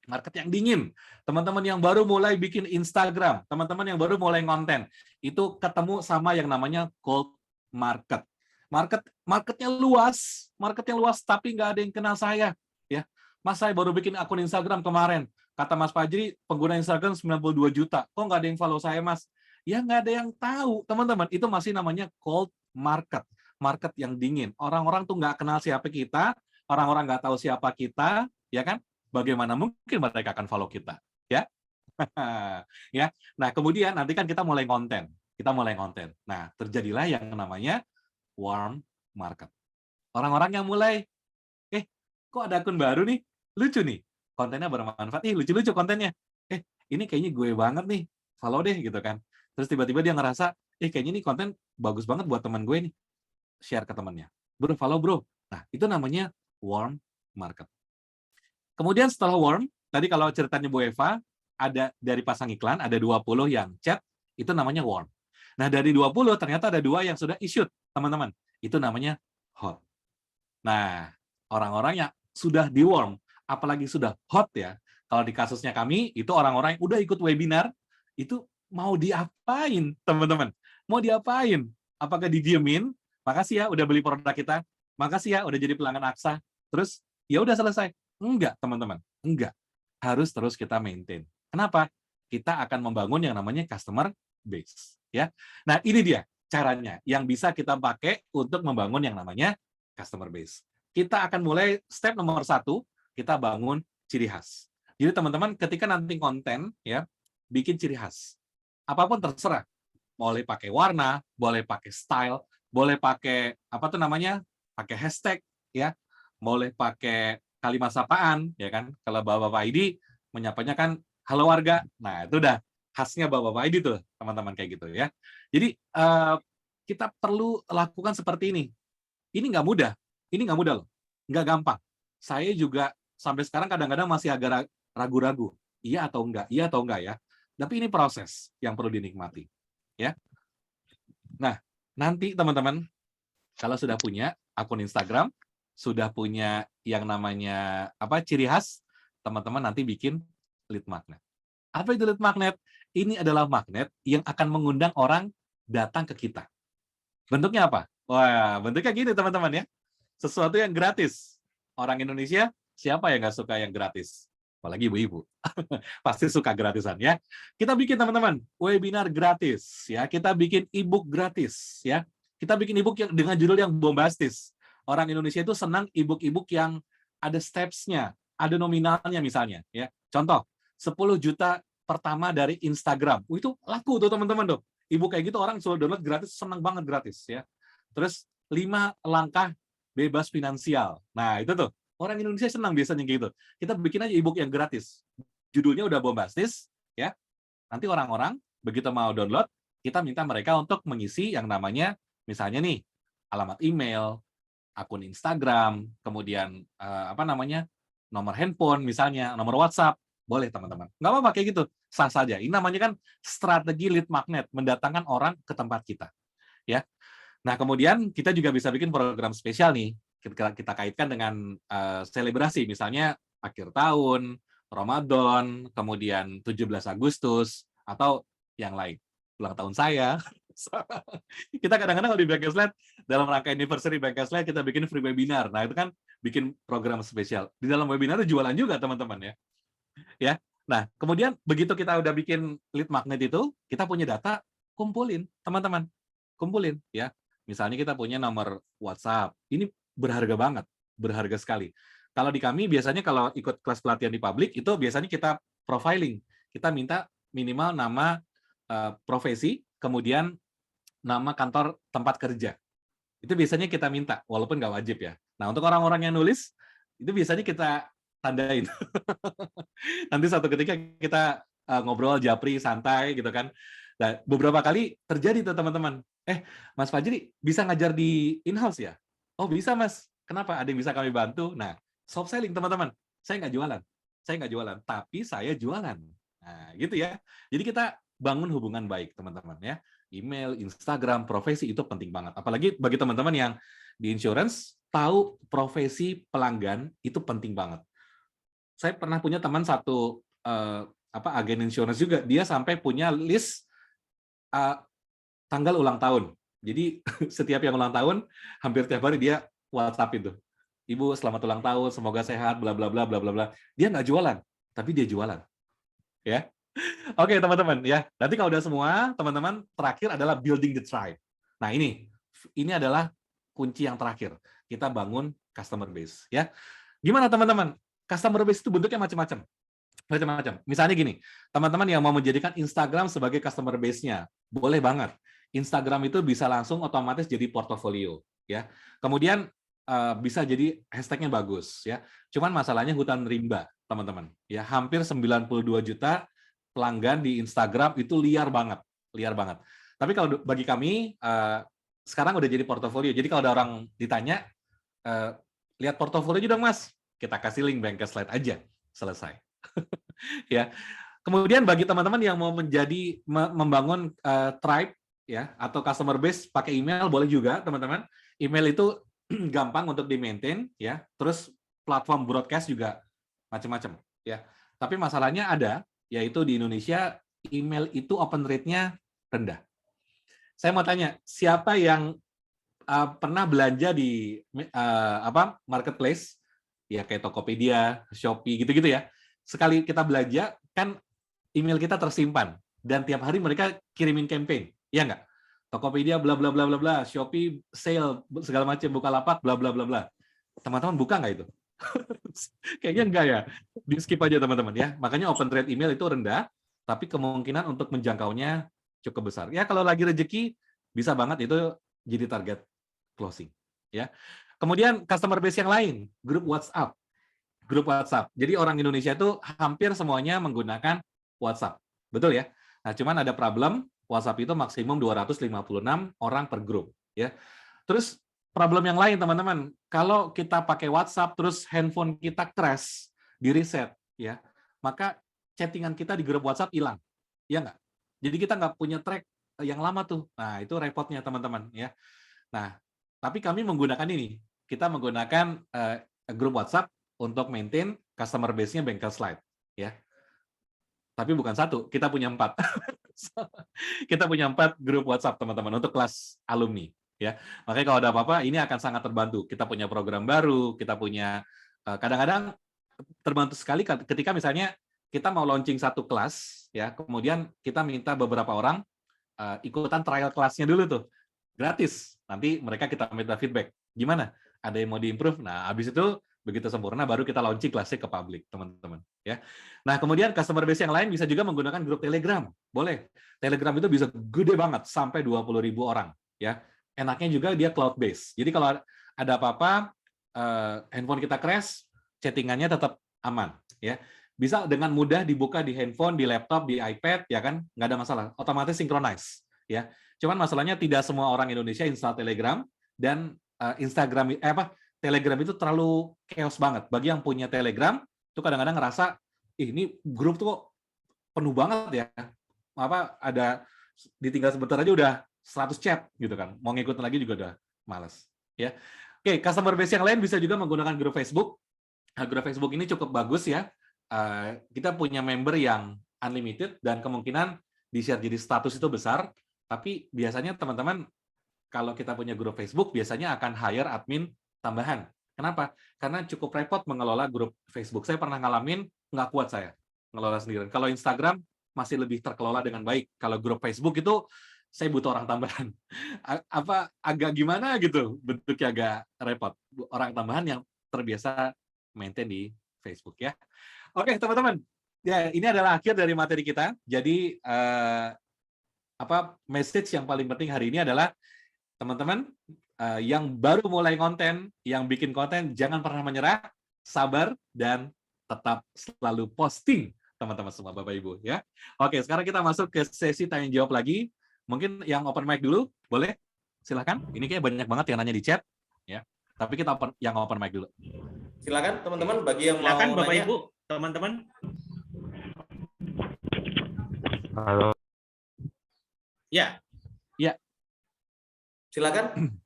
Market yang dingin, teman-teman yang baru mulai bikin Instagram, teman-teman yang baru mulai konten, itu ketemu sama yang namanya cold market. Marketnya luas, tapi nggak ada yang kenal saya, ya. Mas, saya baru bikin akun Instagram kemarin, kata Mas Fajri, pengguna Instagram 92 juta, kok nggak ada yang follow saya, Mas? Ya nggak ada yang tahu, teman-teman. Itu masih namanya cold market, market yang dingin. Orang-orang tuh nggak kenal siapa kita, orang-orang nggak tahu siapa kita, ya kan? Bagaimana mungkin mereka akan follow kita, ya? Ya. Nah, kemudian nanti kan kita mulai konten. Nah, terjadilah yang namanya warm market. Orang-orang yang mulai, kok ada akun baru nih? Lucu nih. Kontennya bermanfaat. Lucu-lucu kontennya. Ini kayaknya gue banget nih. Follow deh, gitu kan. Terus tiba-tiba dia ngerasa, kayaknya nih konten bagus banget buat teman gue nih. Share ke temannya. Bro, follow bro. Nah, itu namanya warm market. Kemudian setelah warm, tadi kalau ceritanya Bu Eva, ada dari pasang iklan, ada 20 yang chat, itu namanya warm. Nah, dari 20, ternyata ada 2 yang sudah issued, teman-teman. Itu namanya hot. Nah, orang-orang yang sudah di warm, apalagi sudah hot ya, kalau di kasusnya kami, itu orang-orang yang udah ikut webinar, itu mau diapain, teman-teman? Mau diapain? Apakah didiemin? Makasih ya udah beli produk kita. Makasih ya udah jadi pelanggan Aksa. Terus, ya udah selesai. Enggak, teman-teman. Enggak. Harus terus kita maintain. Kenapa? Kita akan membangun yang namanya customer base. Ya. Nah, ini dia caranya yang bisa kita pakai untuk membangun yang namanya customer base. Kita akan mulai step nomor 1, kita bangun ciri khas. Jadi teman-teman ketika nanti konten, ya, bikin ciri khas. Apapun terserah. Boleh pakai warna, boleh pakai style, boleh pakai, pakai hashtag, ya. Boleh pakai kalimat sapaan, ya kan? Kalau Bapak-Bapak ID menyapanya kan halo warga. Nah, itu udah khasnya Bapak-Bapak ID tuh, teman-teman kayak gitu ya. Jadi kita perlu lakukan seperti ini. Ini nggak mudah loh, nggak gampang. Saya juga sampai sekarang kadang-kadang masih agak ragu-ragu, iya atau enggak ya. Tapi ini proses yang perlu dinikmati, ya. Nah, nanti teman-teman kalau sudah punya akun Instagram, sudah punya yang namanya ciri khas, teman-teman nanti bikin lead magnet. Apa itu lead magnet? Ini adalah magnet yang akan mengundang orang datang ke kita. Bentuknya apa? Wah, bentuknya gini teman-teman ya. Sesuatu yang gratis. Orang Indonesia, siapa yang nggak suka yang gratis? Apalagi ibu-ibu. Pasti suka gratisan ya. Kita bikin teman-teman, webinar gratis. Ya, kita bikin e-book gratis. Ya, kita bikin e-book yang dengan judul yang bombastis. Orang Indonesia itu senang e-book yang ada steps-nya, ada nominalnya misalnya. Ya, contoh, 10 juta pertama dari Instagram. Itu laku tuh teman-teman tuh. E-book kayak gitu orang suruh download gratis, senang banget gratis. Ya. Terus 5 langkah bebas finansial. Nah itu tuh orang Indonesia senang biasanya gitu. Kita bikin aja e-book yang gratis. Judulnya udah bombastis, ya. Nanti orang-orang begitu mau download, kita minta mereka untuk mengisi yang namanya, misalnya nih, alamat email, akun Instagram, kemudian nomor handphone, misalnya nomor WhatsApp, boleh teman-teman. Nggak apa-apa kayak gitu, sah saja. Ini namanya kan strategi lead magnet, mendatangkan orang ke tempat kita, ya. Nah, kemudian kita juga bisa bikin program spesial nih. Kita kaitkan dengan selebrasi, misalnya akhir tahun, Ramadan, kemudian 17 Agustus, atau yang lain. Ulang tahun saya. Kita kadang-kadang kalau di Bankeslet, dalam rangka anniversary Bankeslet, kita bikin free webinar. Nah, itu kan bikin program spesial. Di dalam webinar itu jualan juga, teman-teman ya. Ya. Nah, kemudian begitu kita udah bikin lead magnet itu, kita punya data, kumpulin, teman-teman. Kumpulin, ya. Misalnya kita punya nomor WhatsApp. Ini berharga banget, berharga sekali. Kalau di kami, biasanya kalau ikut kelas pelatihan di publik, itu biasanya kita profiling. Kita minta minimal nama profesi, kemudian nama kantor tempat kerja. Itu biasanya kita minta, walaupun nggak wajib ya. Nah, untuk orang-orang yang nulis, itu biasanya kita tandain. Nanti suatu ketika kita ngobrol japri santai gitu kan. Nah, beberapa kali terjadi tuh teman-teman. Mas Fajri bisa ngajar di in-house ya? Oh bisa Mas. Kenapa? Ada yang bisa kami bantu? Nah, soft selling teman-teman. Saya nggak jualan. Tapi saya jualan. Nah, gitu ya. Jadi kita bangun hubungan baik teman-teman ya. Email, Instagram, profesi itu penting banget. Apalagi bagi teman-teman yang di insurance, tahu profesi pelanggan itu penting banget. Saya pernah punya teman satu agen insurance juga, dia sampai punya list tanggal ulang tahun. Jadi setiap yang ulang tahun, hampir tiap hari dia WhatsApp itu. Ibu selamat ulang tahun, semoga sehat, bla bla bla bla bla bla. Dia nggak jualan, tapi dia jualan. Ya. Oke, teman-teman ya. Nanti kalau udah semua, teman-teman, terakhir adalah building the tribe. Nah, ini adalah kunci yang terakhir. Kita bangun customer base ya. Gimana teman-teman? Customer base itu bentuknya macam-macam. Misalnya gini, teman-teman yang mau menjadikan Instagram sebagai customer base-nya, boleh banget. Instagram itu bisa langsung otomatis jadi portofolio, ya. Kemudian bisa jadi hashtag-nya bagus, ya. Cuman masalahnya hutan rimba, teman-teman. Ya, hampir 92 juta pelanggan di Instagram itu liar banget. Tapi kalau bagi kami sekarang udah jadi portofolio. Jadi kalau ada orang ditanya, lihat portofolio dong Mas, kita kasih link Bankeslet aja, selesai. Ya. Kemudian bagi teman-teman yang mau membangun tribe ya atau customer base pakai email boleh juga teman-teman. Email itu gampang untuk di-maintain ya. Terus platform broadcast juga macam-macam ya. Tapi masalahnya ada, yaitu di Indonesia email itu open rate-nya rendah. Saya mau tanya, siapa yang pernah belanja di marketplace ya kayak Tokopedia, Shopee gitu-gitu ya. Sekali kita belanja kan email kita tersimpan dan tiap hari mereka kirimin campaign, ya nggak? Tokopedia bla bla bla bla bla, Shopee sale segala macam, Bukalapak bla bla bla bla. Teman-teman buka nggak itu? Kayaknya enggak ya. Di skip aja teman-teman ya. Makanya open rate email itu rendah, tapi kemungkinan untuk menjangkaunya cukup besar. Ya kalau lagi rezeki bisa banget itu jadi target closing, ya. Kemudian customer base yang lain, grup WhatsApp. Jadi orang Indonesia itu hampir semuanya menggunakan WhatsApp. Betul ya? Nah, cuman ada problem, WhatsApp itu maksimum 256 orang per grup, ya. Terus problem yang lain, teman-teman. Kalau kita pakai WhatsApp terus handphone kita crash, di reset, ya. Maka chattingan kita di grup WhatsApp hilang. Ya nggak? Jadi kita nggak punya track yang lama tuh. Nah, itu repotnya, teman-teman, ya. Nah, tapi kami menggunakan ini. Kita menggunakan grup WhatsApp untuk maintain customer base-nya Bankeslet, ya. Tapi bukan satu, kita punya 4. Kita punya 4 grup WhatsApp, teman-teman, untuk kelas alumni, ya. Makanya kalau ada apa-apa, ini akan sangat terbantu. Kita punya program baru, kita punya kadang-kadang terbantu sekali ketika misalnya kita mau launching satu kelas, ya, kemudian kita minta beberapa orang ikutan trial kelasnya dulu tuh, gratis. Nanti mereka kita minta feedback, gimana? Ada yang mau diimprove? Nah, habis itu begitu sempurna baru kita launching kelasnya ke publik, teman-teman, ya. Nah, kemudian customer base yang lain bisa juga menggunakan grup Telegram. Boleh. Telegram itu bisa gede banget sampai 20.000 orang, ya. Enaknya juga dia cloud base. Jadi kalau ada apa-apa handphone kita crash, chattingannya tetap aman, ya. Bisa dengan mudah dibuka di handphone, di laptop, di iPad, ya kan? Nggak ada masalah. Otomatis synchronize, ya. Cuman masalahnya tidak semua orang Indonesia install Telegram dan Telegram itu terlalu chaos banget. Bagi yang punya Telegram, itu kadang-kadang ngerasa, ini grup tuh penuh banget ya. Ada ditinggal sebentar aja udah 100 chat gitu kan. Mau ngikutin lagi juga udah males. Ya. Oke, customer base yang lain bisa juga menggunakan grup Facebook. Nah, grup Facebook ini cukup bagus ya. Kita punya member yang unlimited dan kemungkinan di-share jadi status itu besar. Tapi biasanya teman-teman kalau kita punya grup Facebook biasanya akan hire admin tambahan. Kenapa? Karena cukup repot mengelola grup Facebook. Saya pernah ngalamin, nggak kuat saya ngelola sendirian. Kalau Instagram masih lebih terkelola dengan baik. Kalau grup Facebook itu saya butuh orang tambahan. Agak gimana gitu, bentuknya agak repot. Orang tambahan yang terbiasa maintain di Facebook ya. Oke, teman-teman. Ya, ini adalah akhir dari materi kita. Jadi message yang paling penting hari ini adalah teman-teman yang baru mulai konten, yang bikin konten, jangan pernah menyerah, sabar dan tetap selalu posting, teman-teman semua, Bapak Ibu ya. Oke, sekarang kita masuk ke sesi tanya jawab lagi. Mungkin yang open mic dulu, boleh? Silakan. Ini kayak banyak banget yang nanya di chat, ya. Tapi kita yang open mic dulu. Silakan teman-teman bagi yang Silakan mau Bapak nanya. Ibu, teman-teman. Halo. Ya. Ya. Silakan.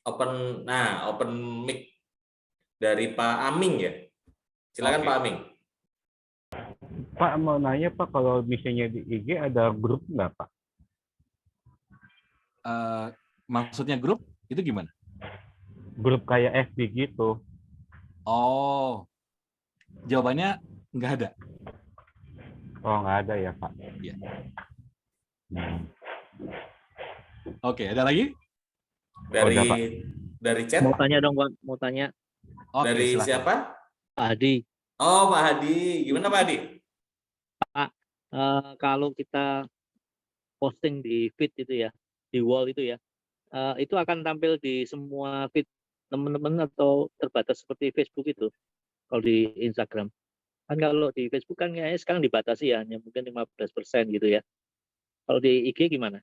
Open mic dari Pak Aming ya. Silakan Oke. Pak Aming. Pak, mau nanya Pak, kalau misalnya di IG ada grup nggak Pak? Maksudnya grup itu gimana? Grup kayak FB gitu. Oh, jawabannya nggak ada. Oh, nggak ada ya Pak? Iya. Hmm. Oke, ada lagi? Dari Udah, Pak. dari chat. Mau tanya dong, Pak. Mau tanya. Oke, Dari silakan. siapa? Pak Hadi, Oh, Pak Hadi. Gimana Pak Hadi? kalau kita posting di feed itu ya, di wall itu ya, itu akan tampil di semua feed teman-teman atau terbatas seperti Facebook itu, kalau di Instagram. Kan kalau di Facebook kan kayaknya sekarang dibatasi ya, hanya mungkin 15% gitu ya. Kalau di IG gimana?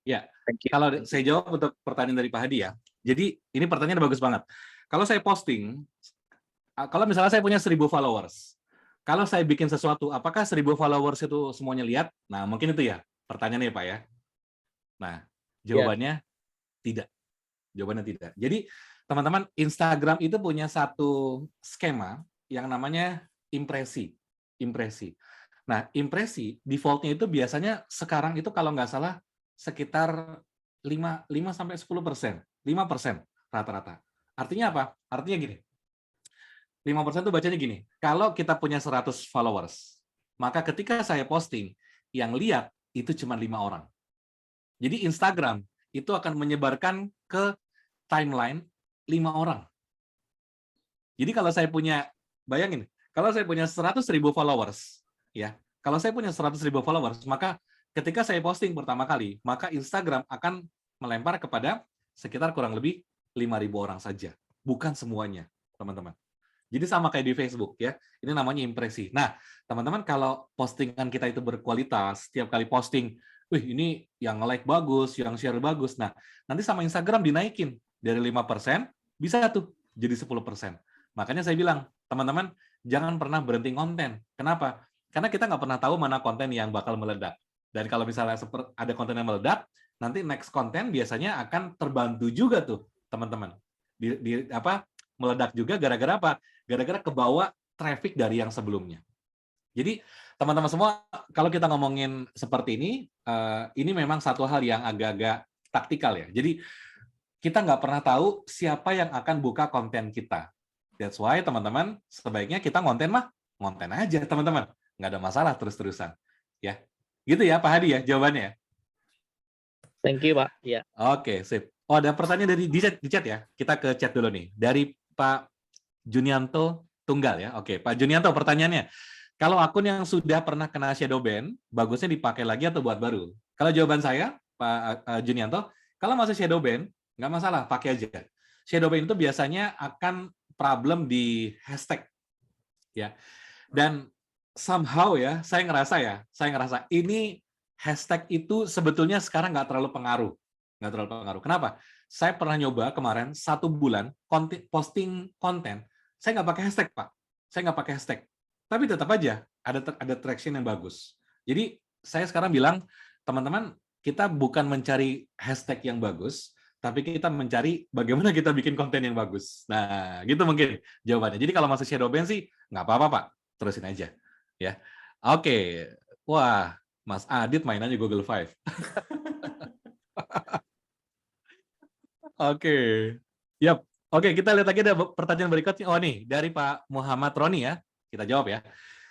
Ya, Thank you. kalau saya jawab untuk pertanyaan dari Pak Hadi ya. Jadi ini pertanyaan bagus banget. Kalau saya posting, kalau misalnya saya punya 1.000 followers, kalau saya bikin sesuatu, apakah 1.000 followers itu semuanya lihat? Nah, mungkin itu ya pertanyaannya Pak ya. Nah, jawabannya tidak. Jawabannya tidak. Jadi teman-teman, Instagram itu punya satu skema yang namanya impresi. Impresi. Nah, impresi default-nya itu biasanya sekarang itu kalau nggak salah sekitar 5-10%. 5% rata-rata. Artinya apa? Artinya gini. 5% itu bacanya gini. Kalau kita punya 100 followers, maka ketika saya posting, yang lihat itu cuma 5 orang. Jadi Instagram itu akan menyebarkan ke timeline 5 orang. Jadi kalau saya punya, bayangin, kalau saya punya 100.000 followers, ya, kalau saya punya 100.000 followers, maka ketika saya posting pertama kali, maka Instagram akan melempar kepada sekitar kurang lebih 5.000 orang saja, bukan semuanya, teman-teman. Jadi sama kayak di Facebook ya, ini namanya impresi. Nah, teman-teman kalau postingan kita itu berkualitas, setiap kali posting, wih ini yang like bagus, yang share bagus. Nah, nanti sama Instagram dinaikin dari 5% bisa tuh jadi 10%. Makanya saya bilang, teman-teman jangan pernah berhenti konten. Kenapa? Karena kita nggak pernah tahu mana konten yang bakal meledak. Dan kalau misalnya ada konten yang meledak, nanti next konten biasanya akan terbantu juga tuh, teman-teman. Meledak juga gara-gara apa? Gara-gara kebawa traffic dari yang sebelumnya. Jadi teman-teman semua, kalau kita ngomongin seperti ini memang satu hal yang agak-agak taktikal ya. Jadi kita nggak pernah tahu siapa yang akan buka konten kita. That's why teman-teman sebaiknya kita konten aja teman-teman. Nggak ada masalah terus-terusan. Ya, gitu ya Pak Hadi ya jawabannya ya. Thank you, Pak. Ya. Oke, sip. Oh, ada pertanyaan dari di chat ya. Kita ke chat dulu nih. Dari Pak Junianto Tunggal ya. Oke, Pak Junianto pertanyaannya. Kalau akun yang sudah pernah kena shadow ban, bagusnya dipakai lagi atau buat baru? Kalau jawaban saya, Pak Junianto, kalau masih shadow ban, nggak masalah, pakai aja. Shadow ban itu biasanya akan problem di hashtag. Ya. Dan somehow ya, saya ngerasa ini hashtag itu sebetulnya sekarang nggak terlalu pengaruh. Kenapa? Saya pernah nyoba kemarin 1 bulan posting konten, saya nggak pakai hashtag, Pak. Saya nggak pakai hashtag. Tapi tetap aja ada traction yang bagus. Jadi saya sekarang bilang teman-teman, kita bukan mencari hashtag yang bagus, tapi kita mencari bagaimana kita bikin konten yang bagus. Nah, gitu mungkin jawabannya. Jadi kalau masih shadow ban sih, nggak apa-apa, Pak. Terusin aja. Ya. Oke. Wah, Mas Adit mainannya Google Five. Oke. Yap. Oke, kita lihat lagi ada pertanyaan berikutnya. Oh nih, dari Pak Muhammad Roni ya. Kita jawab ya.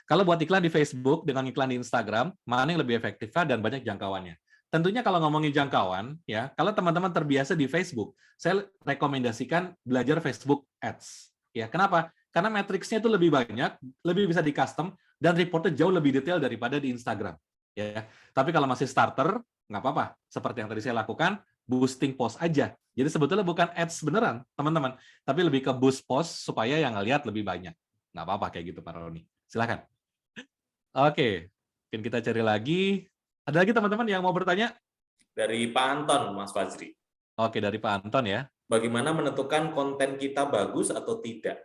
Kalau buat iklan di Facebook dengan iklan di Instagram, mana yang lebih efektif dan banyak jangkauannya? Tentunya kalau ngomongin jangkauan, ya, kalau teman-teman terbiasa di Facebook, saya rekomendasikan belajar Facebook Ads. Ya, kenapa? Karena matriksnya itu lebih banyak, lebih bisa di-custom, dan reportnya jauh lebih detail daripada di Instagram. Ya, tapi kalau masih starter, nggak apa-apa. Seperti yang tadi saya lakukan, boosting post aja. Jadi sebetulnya bukan ads beneran, teman-teman, tapi lebih ke boost post supaya yang ngelihat lebih banyak. Nggak apa-apa kayak gitu, Pak Roni. Silakan. Oke, mungkin kita cari lagi. Ada lagi teman-teman yang mau bertanya? Dari Pak Anton, Mas Fajri. Oke, dari Pak Anton ya. Bagaimana menentukan konten kita bagus atau tidak?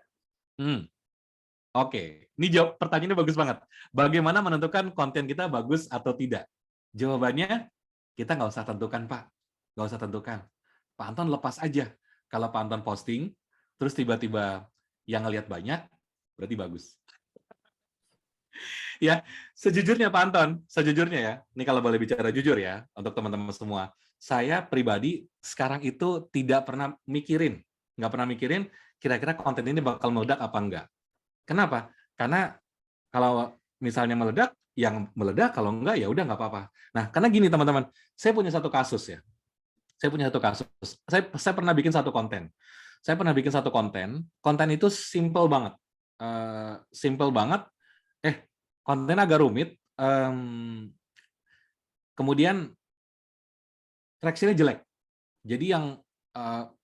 Oke, ini pertanyaannya bagus banget. Bagaimana menentukan konten kita bagus atau tidak? Jawabannya, kita nggak usah tentukan, Pak. Nggak usah tentukan. Pak Anton lepas aja. Kalau Pak Anton posting, terus tiba-tiba yang ngelihat banyak, berarti bagus. Ya, sejujurnya Pak Anton, sejujurnya ya, ini kalau boleh bicara jujur ya, untuk teman-teman semua, saya pribadi sekarang itu tidak pernah mikirin, nggak pernah mikirin kira-kira konten ini bakal meledak apa enggak. Kenapa? Karena kalau misalnya meledak, yang meledak, kalau enggak ya udah nggak apa-apa. Nah, karena gini teman-teman, saya punya satu kasus ya. Saya pernah bikin satu konten. Konten itu simple banget. Konten agak rumit. Kemudian traction-nya jelek. Jadi yang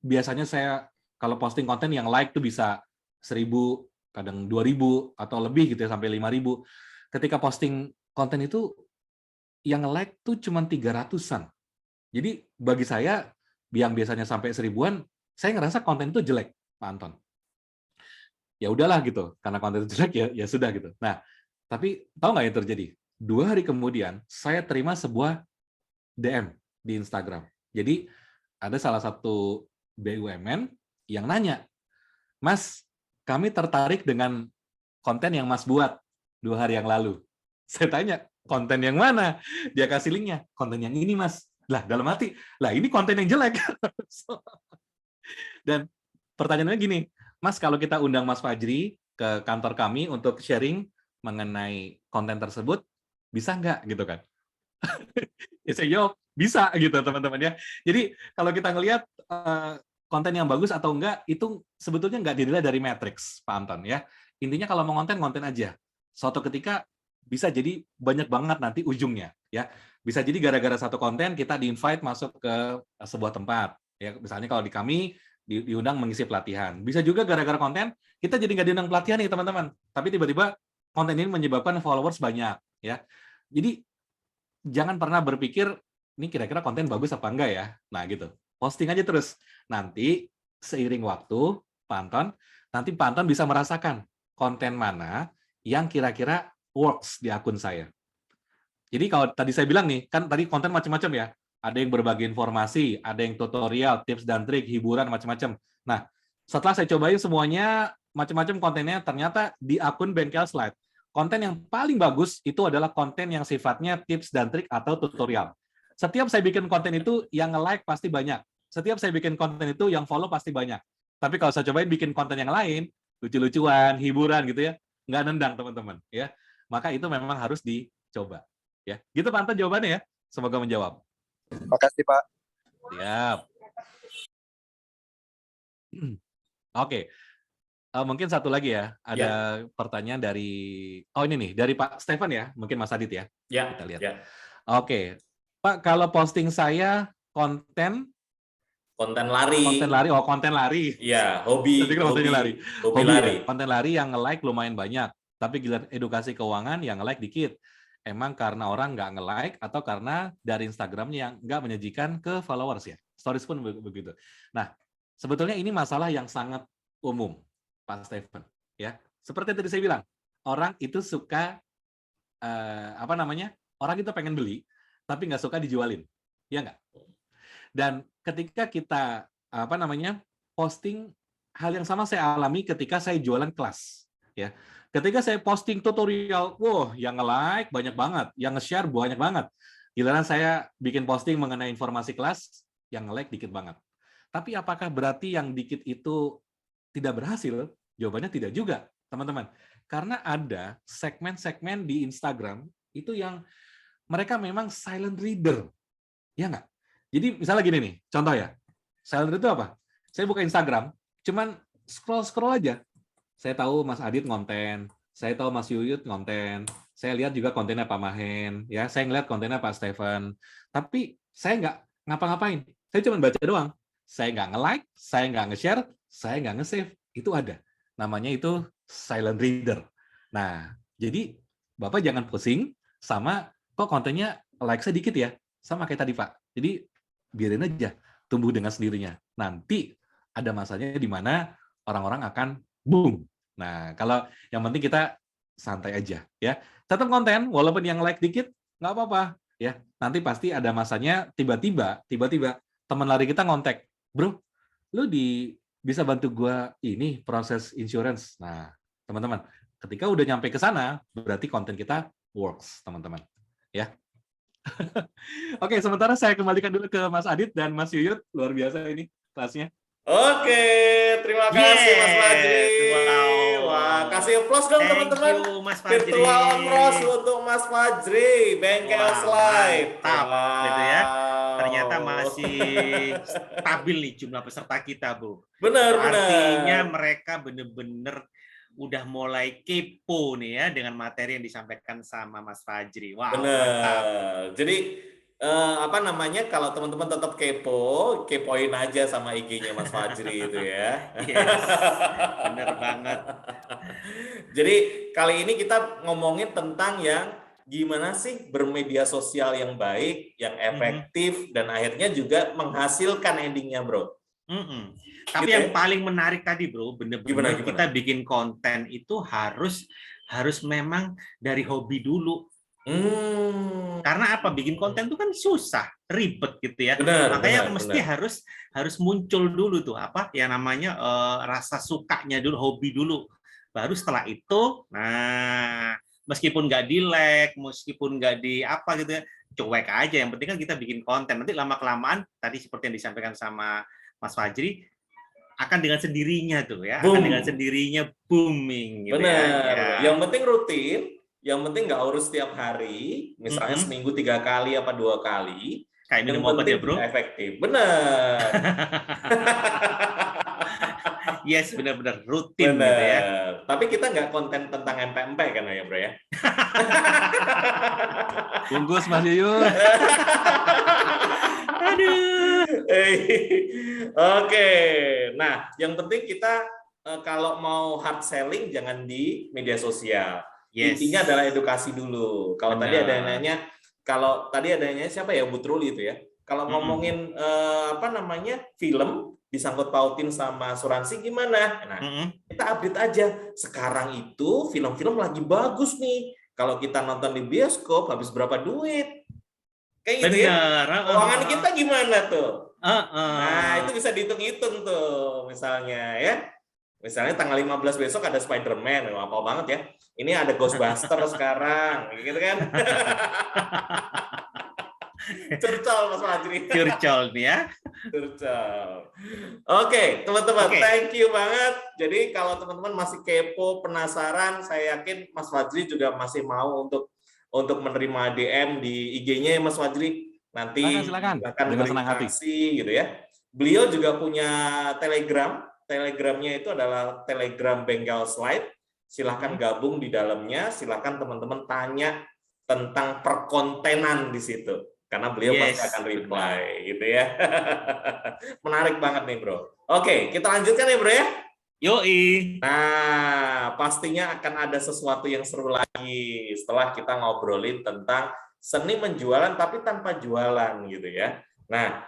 biasanya saya kalau posting konten yang like tuh bisa 1.000, kadang 2.000 atau lebih gitu ya, sampai 5.000. Ketika posting konten itu yang like tuh cuma 300-an. Jadi bagi saya yang biasanya sampai 1.000-an, saya ngerasa konten itu jelek, Pak Anton. Ya udahlah gitu, karena konten itu jelek ya sudah gitu. Nah, tapi tahu nggak yang terjadi? 2 hari kemudian saya terima sebuah DM di Instagram. Jadi ada salah satu BUMN yang nanya, Mas, kami tertarik dengan konten yang Mas buat 2 hari yang lalu. Saya tanya, konten yang mana? Dia kasih linknya, konten yang ini Mas. Lah, dalam hati, lah ini konten yang jelek. Dan pertanyaannya gini, Mas, kalau kita undang Mas Fajri ke kantor kami untuk sharing mengenai konten tersebut, bisa nggak gitu kan? Ya saya jawab, bisa gitu teman-teman ya. Jadi kalau kita ngelihat konten yang bagus atau enggak, itu sebetulnya nggak dinilai dari matriks, Pak Anton ya. Intinya kalau mau konten aja. Suatu ketika bisa jadi banyak banget nanti ujungnya ya. Bisa jadi gara-gara satu konten kita di-invite masuk ke sebuah tempat. Ya, misalnya kalau di kami diundang mengisi pelatihan. Bisa juga gara-gara konten kita jadi nggak diundang pelatihan nih teman-teman. Tapi tiba-tiba konten ini menyebabkan followers banyak ya. Jadi jangan pernah berpikir ini kira-kira konten bagus apa enggak ya. Nah gitu. Posting aja terus. Nanti seiring waktu Pak Anton bisa merasakan konten mana yang kira-kira works di akun saya. Jadi kalau tadi saya bilang nih, kan tadi konten macam-macam ya. Ada yang berbagi informasi, ada yang tutorial, tips dan trik, hiburan, macam-macam. Nah, setelah saya cobain semuanya, macam-macam kontennya, ternyata di akun Bengkel Slide, konten yang paling bagus itu adalah konten yang sifatnya tips dan trik atau tutorial. Setiap saya bikin konten itu, yang nge-like pasti banyak. Setiap saya bikin konten itu, yang follow pasti banyak. Tapi kalau saya cobain bikin konten yang lain, lucu-lucuan, hiburan gitu ya, nggak nendang teman-teman. Ya, maka itu memang harus dicoba. Ya, gitu Pak Anton jawabannya ya. Semoga menjawab. Makasih Pak. Siap. Oke. Mungkin satu lagi ya. Ada pertanyaan dari ini nih, dari Pak Stefan ya, mungkin Mas Adit ya. Ya. Kita lihat. Ya. Oke. Pak, kalau posting saya konten lari. Konten lari. Iya, hobi lari. Ya. Konten lari yang nge-like lumayan banyak, tapi giliran edukasi keuangan yang nge-like dikit. Emang karena orang nggak nge-like atau karena dari Instagramnya yang nggak menyajikan ke followers ya? Stories pun begitu. Nah, sebetulnya ini masalah yang sangat umum, Pak Stephen. Ya, seperti yang tadi saya bilang, orang itu suka orang itu pengen beli, tapi nggak suka dijualin, ya nggak? Dan ketika kita posting, hal yang sama saya alami ketika saya jualan kelas, ya. Ketika saya posting tutorial, yang nge-like banyak banget, yang nge-share banyak banget. Giliran saya bikin posting mengenai informasi kelas, yang nge-like dikit banget. Tapi apakah berarti yang dikit itu tidak berhasil? Jawabannya tidak juga, teman-teman. Karena ada segmen-segmen di Instagram itu yang mereka memang silent reader. Ya nggak? Jadi misalnya gini nih, contoh ya. Silent reader itu apa? Saya buka Instagram, cuman scroll-scroll aja. Saya tahu Mas Adit ngonten, saya tahu Mas Yuyut ngonten, saya lihat juga kontennya Pak Mahen, ya, saya ngeliat kontennya Pak Stephen. Tapi saya nggak ngapa-ngapain. Saya cuma baca doang. Saya nggak nge-like, saya nggak nge-share, saya nggak nge-save. Itu ada. Namanya itu silent reader. Nah, jadi Bapak jangan pusing sama kok kontennya like-nya dikit ya. Sama kayak tadi, Pak. Jadi biarin aja tumbuh dengan sendirinya. Nanti ada masanya di mana orang-orang akan boom. Nah, kalau yang penting kita santai aja ya. Tetap konten walaupun yang like dikit nggak apa-apa ya. Nanti pasti ada masanya tiba-tiba teman lari kita ngontek, "Bro, lu bisa bantu gua ini proses insurance." Nah, teman-teman, ketika udah nyampe ke sana, berarti konten kita works, teman-teman. Ya. Oke, sementara saya kembalikan dulu ke Mas Adit dan Mas Yuyut. Luar biasa ini kelasnya. Oke, terima kasih Mas Fajri. Wow. Wah, kasih applause dong teman-teman. Thank you, Mas Fajri. Virtual applause untuk Mas Fajri, Bengkel Slide. Mantap, gitu ya. Ternyata masih stabil nih jumlah peserta kita, Bu. Benar. Artinya mereka benar-benar udah mulai kepo nih ya dengan materi yang disampaikan sama Mas Fajri. Wow, mantap. Jadi kalau teman-teman tetap kepoin aja sama IG-nya Mas Fajri itu ya. Yes, bener banget. Jadi kali ini kita ngomongin tentang yang gimana sih bermedia sosial yang baik, yang efektif, dan akhirnya juga menghasilkan endingnya, Bro. Tapi gitu yang ya? paling menarik tadi, Bro, bener-bener kita bikin konten itu harus memang dari hobi dulu. Karena apa? Bikin konten itu kan susah, ribet gitu ya. Makanya mesti harus muncul dulu tuh apa yang namanya rasa sukanya dulu, hobi dulu. Baru setelah itu, nah meskipun nggak di like, meskipun nggak di apa gitu ya, cuek aja. Yang penting kan kita bikin konten. Nanti lama-kelamaan tadi seperti yang disampaikan sama Mas Fajri, akan dengan sendirinya tuh ya, akan dengan sendirinya booming. Gitu. Benar. Ya. Yang penting rutin. Yang penting nggak harus setiap hari, misalnya seminggu 3 kali apa 2 kali. Kayak minum obat ya, Bro? Efektif. Benar. Yes, benar-benar rutin gitu ya. Tapi kita nggak konten tentang MP kan ya, Bro ya? Bungkus Mas Yuyut. Aduh. Oke. Nah, yang penting kita kalau mau hard selling jangan di media sosial. Yes. Intinya adalah edukasi dulu. Kalau tadi ada yang nanya, siapa ya, Bu Truli itu ya. Kalau ngomongin film disangkut pautin sama asuransi gimana? Nah, kita update aja. Sekarang itu film-film lagi bagus nih. Kalau kita nonton di bioskop habis berapa duit? Kayak gitu ya. Keuangan kita gimana tuh? Nah, itu bisa dihitung-hitung tuh misalnya ya. Misalnya tanggal 15 besok ada Spider-Man, apa banget ya. Ini ada Ghostbuster sekarang, gitu kan. Curcol Mas Fajri. Curcol nih ya. Curcol. Oke, teman-teman, thank you banget. Jadi kalau teman-teman masih kepo, penasaran, saya yakin Mas Fajri juga masih mau untuk menerima DM di IG-nya Mas Fajri. Nanti silakan. akan verifikasi gitu ya. Beliau juga punya Telegram. Telegramnya itu adalah Telegram Bengkel Slide. Silahkan gabung di dalamnya. Silahkan teman-teman tanya tentang perkontenan di situ. Karena beliau pasti akan reply, gitu ya. Menarik banget nih, Bro. Oke, kita lanjutkan ya, Bro ya. Yoi. Nah, pastinya akan ada sesuatu yang seru lagi setelah kita ngobrolin tentang seni menjualan tapi tanpa jualan, gitu ya. Nah,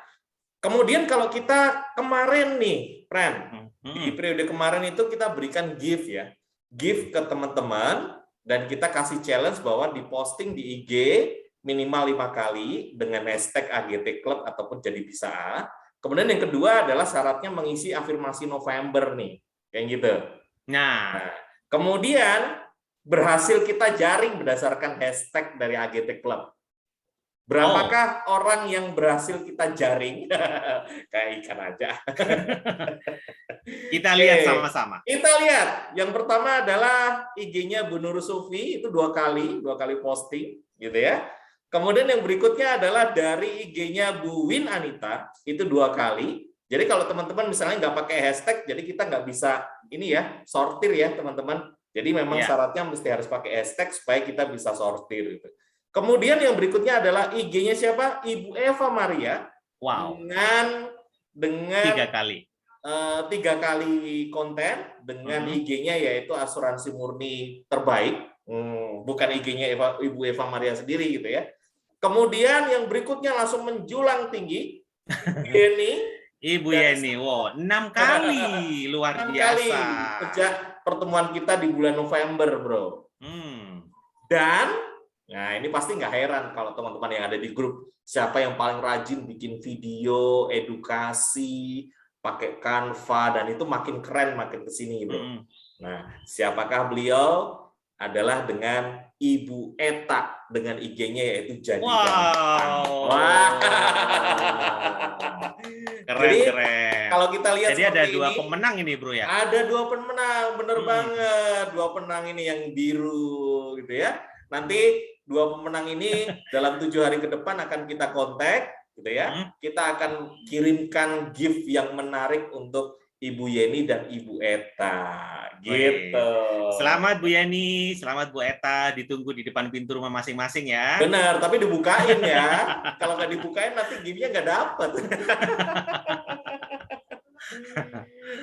kemudian kalau kita kemarin nih, Pren, di periode kemarin itu kita berikan gift ya. Gift ke teman-teman dan kita kasih challenge bahwa di posting di IG minimal 5 kali dengan hashtag AGT Club ataupun jadi bisa A. Kemudian yang kedua adalah syaratnya mengisi afirmasi November nih, kayak gitu. Nah, kemudian berhasil kita jaring berdasarkan hashtag dari AGT Club. Berapakah orang yang berhasil kita jaring? Kayak ikan aja. Kita lihat sama-sama. Kita lihat. Yang pertama adalah IG-nya Bu Nur Sufi, itu 2 kali posting, gitu ya. Kemudian yang berikutnya adalah dari IG-nya Bu Win Anita, itu 2 kali. Jadi kalau teman-teman misalnya nggak pakai hashtag, jadi kita nggak bisa ini ya sortir ya teman-teman. Jadi memang syaratnya mesti harus pakai hashtag supaya kita bisa sortir. Gitu. Kemudian yang berikutnya adalah IG-nya siapa? Ibu Eva Maria. Wow. Dengan 3 kali. 3 kali konten dengan IG-nya yaitu asuransi murni terbaik. Bukan IG-nya Ibu Eva Maria sendiri gitu ya. Kemudian yang berikutnya langsung menjulang tinggi. Ibu Yeni, wow, 6 kali, luar 6 biasa. kali sejak pertemuan kita di bulan November, bro. Dan, nah ini pasti nggak heran kalau teman-teman yang ada di grup, siapa yang paling rajin bikin video, edukasi, pakai Canva, dan itu makin keren, makin kesini, bro. Nah, siapakah beliau? Adalah dengan Ibu Eta, dengan IG-nya yaitu Jadi Gampang. Wah. Keren. Kalau kita lihat jadi ada 2 pemenang ini, bro ya. Ada 2 pemenang, bener banget. 2 pemenang ini yang biru, gitu ya. Nanti 2 pemenang ini dalam 7 hari ke depan akan kita kontak, gitu ya. Kita akan kirimkan gift yang menarik untuk Ibu Yeni dan Ibu Eta, gitu. Selamat Bu Yeni, selamat Bu Eta, ditunggu di depan pintu rumah masing-masing ya. Benar, tapi dibukain ya. Kalau nggak dibukain nanti gift-nya nggak dapet.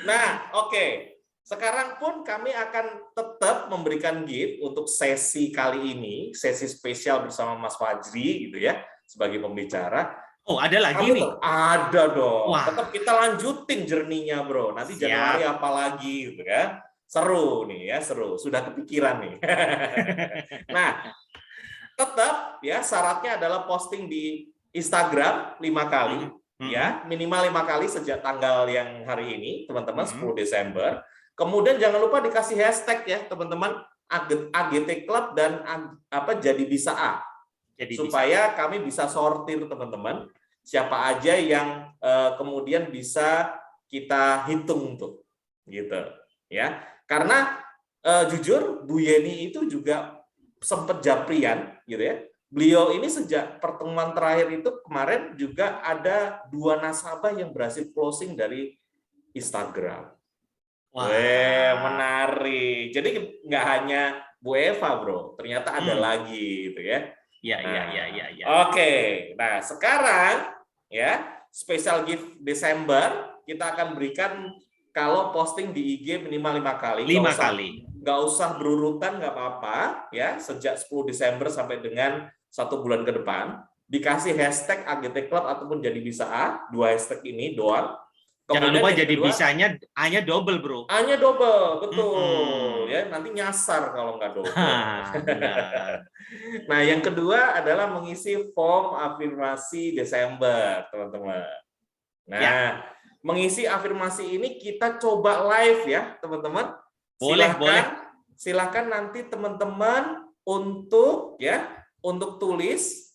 Nah, oke. Sekarang pun kami akan tetap memberikan gift untuk sesi kali ini, sesi spesial bersama Mas Fajri, gitu ya, sebagai pembicara. Oh, ada lagi nih? Ada dong. Wah. Tetap kita lanjutin journey-nya, bro. Nanti Januari apa lagi, gitu kan? Seru nih ya, seru. Sudah kepikiran nih. Nah, tetap ya syaratnya adalah posting di Instagram 5 kali, ya minimal 5 kali sejak tanggal yang hari ini, teman-teman, 10 Desember. Kemudian jangan lupa dikasih hashtag ya, teman-teman, AGT Club dan jadi bisa A. Supaya kami bisa sortir teman-teman siapa aja yang kemudian bisa kita hitung tuh, gitu ya. Karena jujur Bu Yeni itu juga sempat japrian, gitu ya. Beliau ini sejak pertemuan terakhir itu kemarin juga ada 2 nasabah yang berhasil closing dari Instagram. Wah, menarik. Jadi nggak hanya Bu Eva, bro, ternyata ada lagi, gitu ya. Ya. Oke, nah sekarang ya special gift Desember kita akan berikan kalau posting di IG minimal 5 kali. 5 kali. Nggak usah berurutan, nggak apa-apa ya. Sejak 10 Desember sampai dengan 1 bulan ke depan dikasih hashtag AGT Club ataupun jadi bisa A, 2 hashtag ini doang. Jangan lupa jadi bisanya A-nya double, bro. A-nya double, betul. Ya, nanti nyasar kalau nggak double. Nah, yang kedua adalah mengisi form afirmasi Desember, teman-teman. Nah, mengisi afirmasi ini kita coba live ya, teman-teman. Silakan nanti teman-teman untuk tulis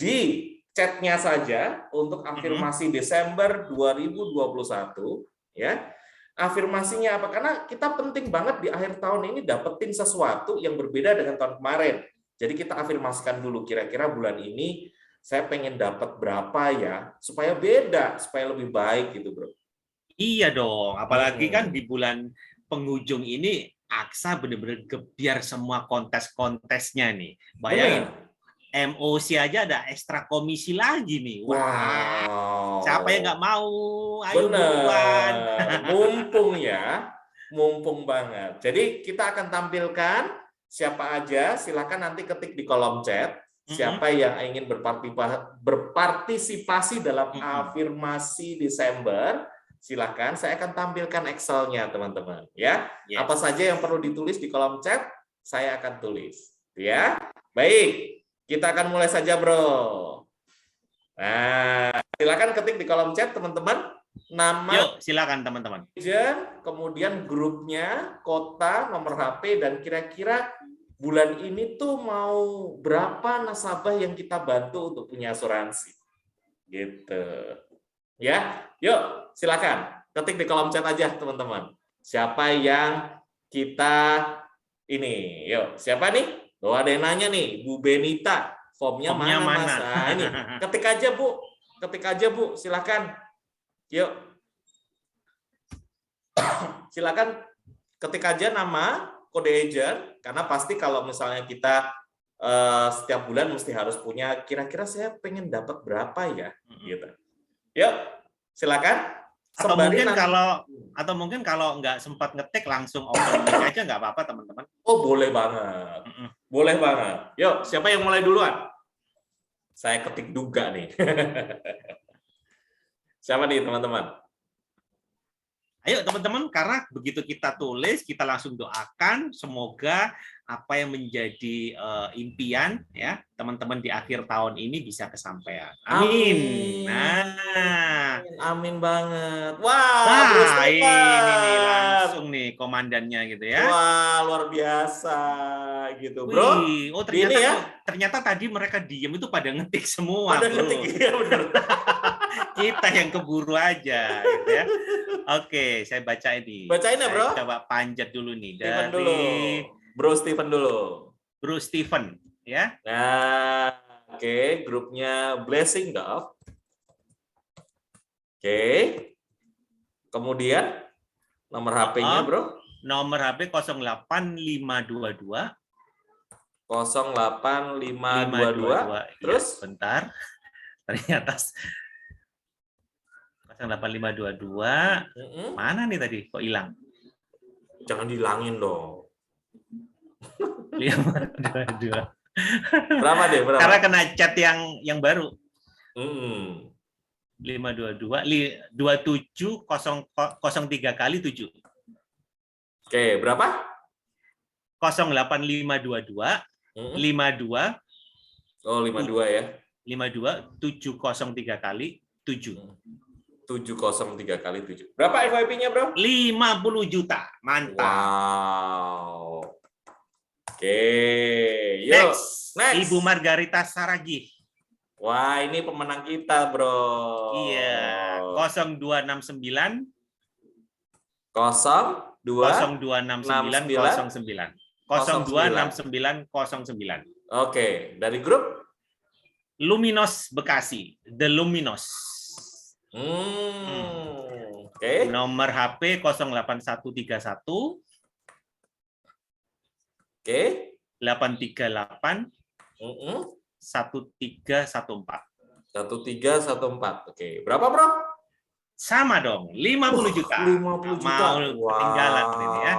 di chatnya saja untuk afirmasi Desember 2021 ya. Afirmasinya apa? Karena kita penting banget di akhir tahun ini dapetin sesuatu yang berbeda dengan tahun kemarin. Jadi kita afirmasikan dulu kira-kira bulan ini saya pengen dapat berapa ya supaya beda, supaya lebih baik gitu, bro. Iya dong, apalagi kan di bulan penghujung ini Aksa bener-bener gebiar semua kontes-kontesnya nih. Bayangin. MOC aja ada ekstra komisi lagi nih. Wow. Siapa yang nggak mau? Ayo buruan. Mumpung banget. Jadi kita akan tampilkan siapa aja. Silakan nanti ketik di kolom chat siapa yang ingin berpartisipasi dalam afirmasi Desember. Silakan. Saya akan tampilkan Excel-nya, teman-teman. Ya. Apa saja yang perlu ditulis di kolom chat, saya akan tulis. Ya. Baik, kita akan mulai saja, Bro. Nah, silakan ketik di kolom chat, teman-teman. Nama, Yuk, silakan teman-teman. kemudian grupnya, kota, nomor HP, dan kira-kira bulan ini tuh mau berapa nasabah yang kita bantu untuk punya asuransi. Gitu. Ya, yuk silakan ketik di kolom chat aja, teman-teman. Siapa yang kita ini? Yuk, siapa nih? Oh, ada yang nanya nih, Bu Benita, formnya mana, Mas? Nah, ini ketik aja, Bu. Ketik aja, Bu. Silakan. Yuk. Silakan ketik aja nama, kode agent, karena pasti kalau misalnya kita setiap bulan mesti harus punya, kira-kira saya pengen dapat berapa ya, gitu. Yuk, silakan. Atau mungkin kalau nggak sempat ngetik langsung open mic aja nggak apa-apa teman-teman. Oh, boleh banget. Boleh banget. Yuk, siapa yang mulai duluan? Saya ketik duga nih. Siapa nih teman-teman? Ayo teman-teman, karena begitu kita tulis, kita langsung doakan semoga apa yang menjadi impian ya teman-teman di akhir tahun ini bisa kesampaian. Amin. Nah, amin banget. Wah, ini nih langsung nih komandannya gitu ya. Wah, luar biasa gitu, Bro. Wih, oh ternyata tadi mereka diem itu pada ngetik semua, pada Bro. Ngetik, ya benar. Kita yang keburu aja gitu ya. Oke, saya baca ini. Bacain ya, Bro. Saya coba panjat dulu nih Steven dari dulu. Bro Steven dulu. Bro Steven ya. Nah, oke, grupnya Blessing Dove. Oke. Kemudian nomor HP-nya, Bro? Nomor HP 08522 08522. Terus ya, bentar. Ternyata 08522. Mana nih tadi? Kok hilang? Jangan dihilangin dong. 522. Berapa deh? Berapa? Karena kena chat yang baru. 522 27003 kali 7. Oke, berapa? 08522 52. Oh, 52 ya. 52 703 kali 7. 703 kali 7. Berapa FYP-nya, Bro? 50 juta. Mantap. Wow. Oke, yuk. Next. Ibu Margarita Saragih. Wah, ini pemenang kita, Bro. Iya, 0269 026909. Oke, dari grup Luminos Bekasi, The Luminos. Oke. Nomor HP 08131 838 1314. 1314. Oke, berapa, Bro? Sama dong, 50 juta. 50 juta. Mau ketinggalan ini ya.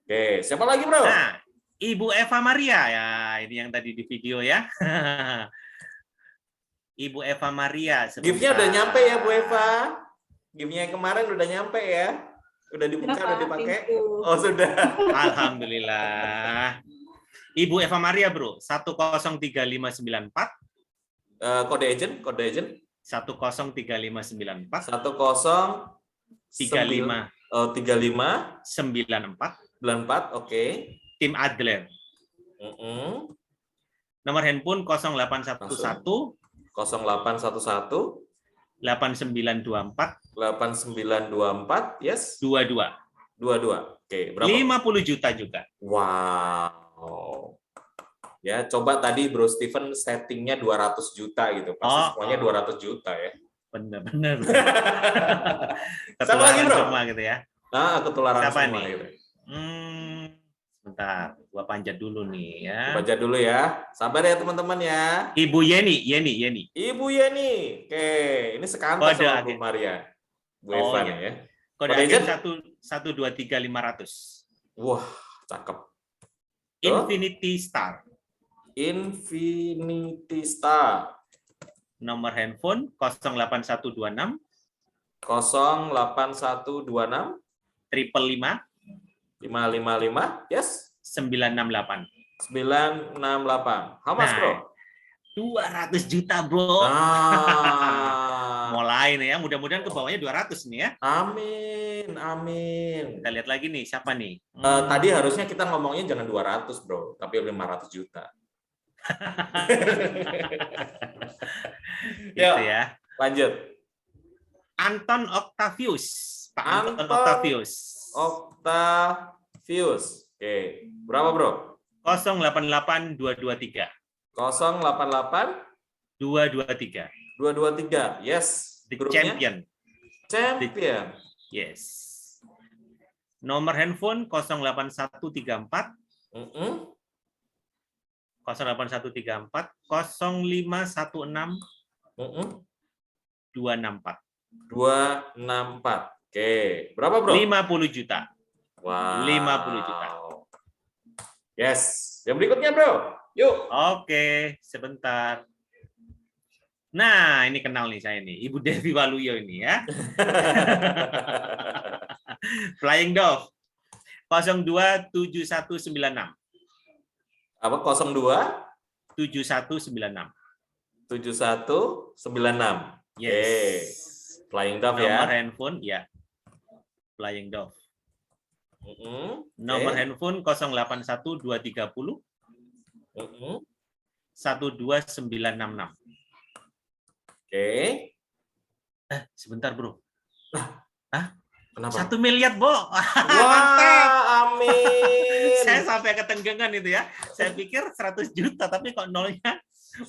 Oke, siapa lagi, Bro? Nah, Ibu Eva Maria ya, ini yang tadi di video ya. Ibu Eva Maria. Gift-nya udah nyampe ya, Bu Eva? Gift-nya yang kemarin udah nyampe ya? Udah dibuka, udah dipakai? Oh, sudah. Alhamdulillah. Ibu Eva Maria, Bro. 103594. Kode agent. 103594. 1035. 35. 94. Oke. Tim Adler. Nomor handphone 0811 0811 8924 8924, yes. 22. Oke, berapa? 50 juta juga. Wow. Ya, coba tadi Bro Steven settingnya 200 juta gitu. Pasti semuanya 200 juta ya. Benar. Sama lagi, Bro. Semua gitu ya. Nah, ketularan siapa semua nih? gitu. Sebentar, gua panjat dulu nih ya. Panjat dulu ya. Sabar ya teman-teman ya. Ibu Yeni. Ibu Yeni. Oke, ini sekantor sama Bu Maria. Bu Evan ya. Kode agen 123500. Wah, cakep. Infinity Star. Nomor handphone 08126 08126 555 555, yes. 968. 968. How much, bro? 200 juta, bro. Mulai nih ya, mudah-mudahan ke bawahnya 200 nih ya. Amin, amin. Kita lihat lagi nih, siapa nih? Tadi harusnya kita ngomongnya jangan 200, bro, tapi 500 juta. Gitu ya. Lanjut. Anton Octavius. Pak Anton Octavius. Oke, berapa, bro? 088223. 088 223. 223. Yes. The grupnya? Champion. Yes. Nomor handphone 08134 08134 0516 264. 264. Oke, berapa, bro? 50 juta. Wow. 50 juta. Yes. Yang berikutnya, bro. Yuk. Oke, sebentar. Nah, ini kenal nih saya nih, Ibu Devi Waluyo ini ya. Flying Dove 027196. Apa 02? 7196. 7196. Yes. Flying Dove ya. Nomor handphone ya. Flying Dove. Nomor handphone 081230 12966. Oke. Sebentar, bro. Hah? Kenapa? 1 miliar, Bo. Wah, amin. Saya sampai ketenggengan itu ya. Saya pikir 100 juta, tapi kok nolnya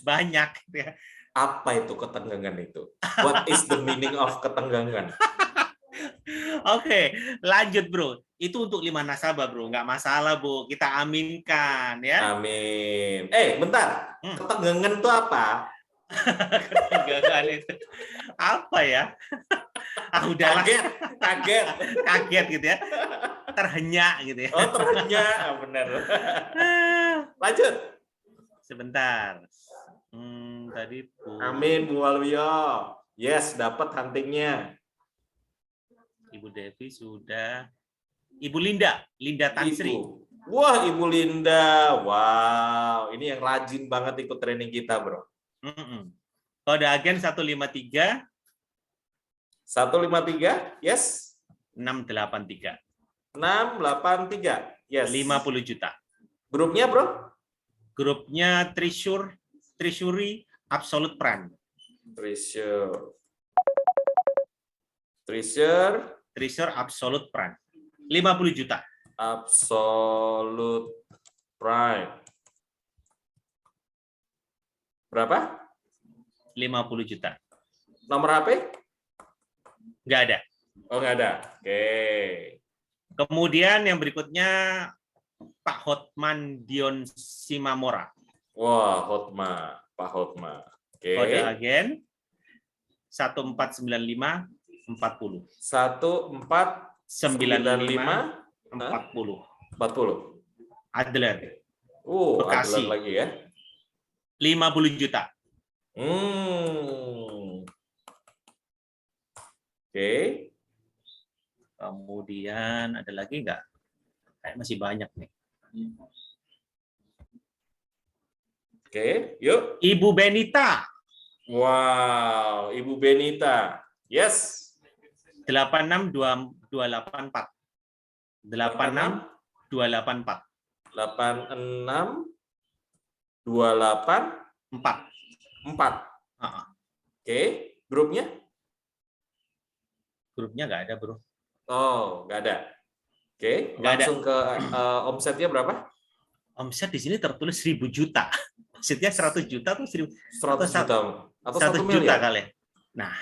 banyak. Gitu ya. Apa itu ketenggangan itu? What is the meaning of ketenggangan? Oke, lanjut, bro. Itu untuk 5 nasabah, bro. Nggak masalah, Bu. Kita aminkan, ya. Amin. Bentar. Ketenggangan itu apa? Ketenggangan itu apa ya? Udahlah. Kaget gitu ya. Terhenyak gitu ya. Oh, terhenyak. Benar. Lanjut. Sebentar. Tadi Bu. Amin, Bu Waluyo. Yes, dapat huntingnya. Ibu Devi sudah. Ibu Linda Tansri. Wah, Ibu Linda. Wow, ini yang rajin banget ikut training kita, bro. Kode agen 153. 153, yes. 683. 683, yes. 50 juta. Grupnya, bro? Grupnya Treasury Absolute Prime. Treasure Absolute Prime. 50 juta. Absolute Prime. Berapa? 50 juta. Nomor HP? Nggak ada. Oh, nggak ada. Oke. Kemudian yang berikutnya Pak Hotman Dion Simamora. Wah, Pak Hotma. Oke. Kode agen 1495 40. 1495 40. Adler. Bekasi. Adler lagi ya. 50 juta. Oke. Kemudian ada lagi nggak? Kayak masih banyak nih. Oke, yuk. Ibu Benita. Wow, Ibu Benita. Yes. 86284. 86284. 86284. Oke, grupnya? Grupnya nggak ada, bro. Oh, nggak ada. Oke, Nggak langsung ke omsetnya berapa? Omset di sini tertulis 1000 juta. Maksudnya 100 juta tuh 100 juta atau 100 1 juta miliar kali. Nah,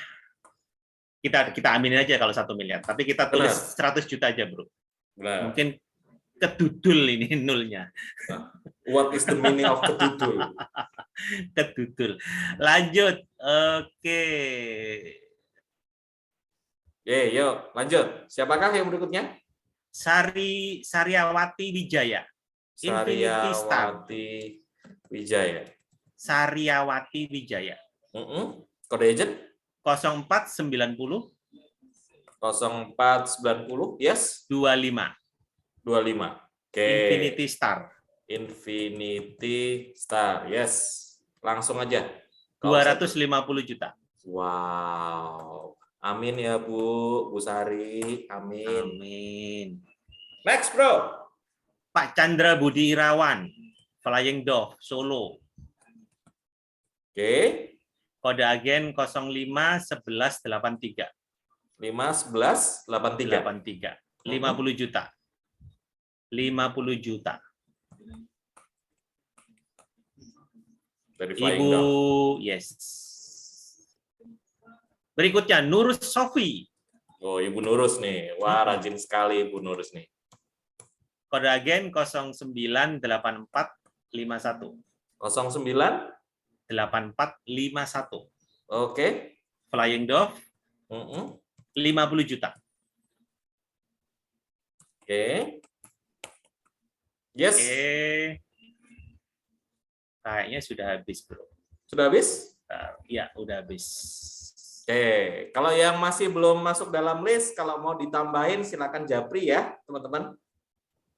kita aminin aja kalau 1 miliar. Tapi kita tulis 100 juta aja, bro. Benar. Mungkin kedudul ini nolnya. What is the meaning of kedudul? Kedudul. Lanjut. Oke. Yuk, lanjut. Siapakah yang berikutnya? Saryawati Wijaya. Saryawati Wijaya. Saryawati Wijaya. Kode agent? 0490 0490, yes. 25. 25. Oke. Infinity Star. Infinity Star. Yes. Langsung aja. 250 juta. Wow. Amin ya Bu Sari. Amin. Amin. Next, Bro. Pak Chandra Budi Irawan, Flying Dove, Solo. Oke. Kode agen 051183. 51183. 50 juta. 50 juta. Dari Flying Ibu, Dove. yes. Berikutnya Nurus Sofi. Oh, Ibu Nurus nih. Wah, rajin sekali Ibu Nurus nih. Kode agen 098451. 098451. Oke. Flying Dove 50 juta. Oke. Yes. Oke. Kayaknya sudah habis, Bro. Sudah habis? Ya, udah habis. Oke, kalau yang masih belum masuk dalam list, kalau mau ditambahin silakan japri ya, teman-teman.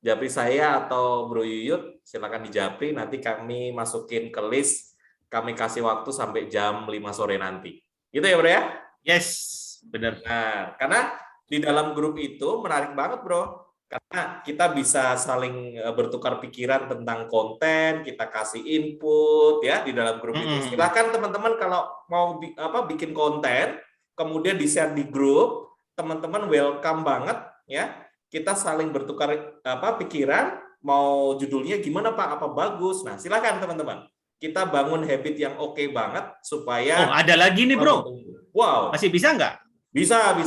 Japri saya atau Bro Yuyut, silakan dijapri, nanti kami masukin ke list, kami kasih waktu sampai jam 5 sore nanti. Gitu ya, Bro ya? Yes, benar. Nah, karena di dalam grup itu menarik banget, Bro. Karena kita bisa saling bertukar pikiran tentang konten, kita kasih input ya di dalam grup itu. Silakan teman-teman kalau mau bikin konten, kemudian di-share di grup, teman-teman welcome banget ya. Kita saling bertukar pikiran, mau judulnya gimana Pak, apa bagus. Nah, silakan teman-teman. Kita bangun habit yang oke banget supaya. Oh, ada lagi nih, Bro. Wow. Masih bisa nggak? Bisa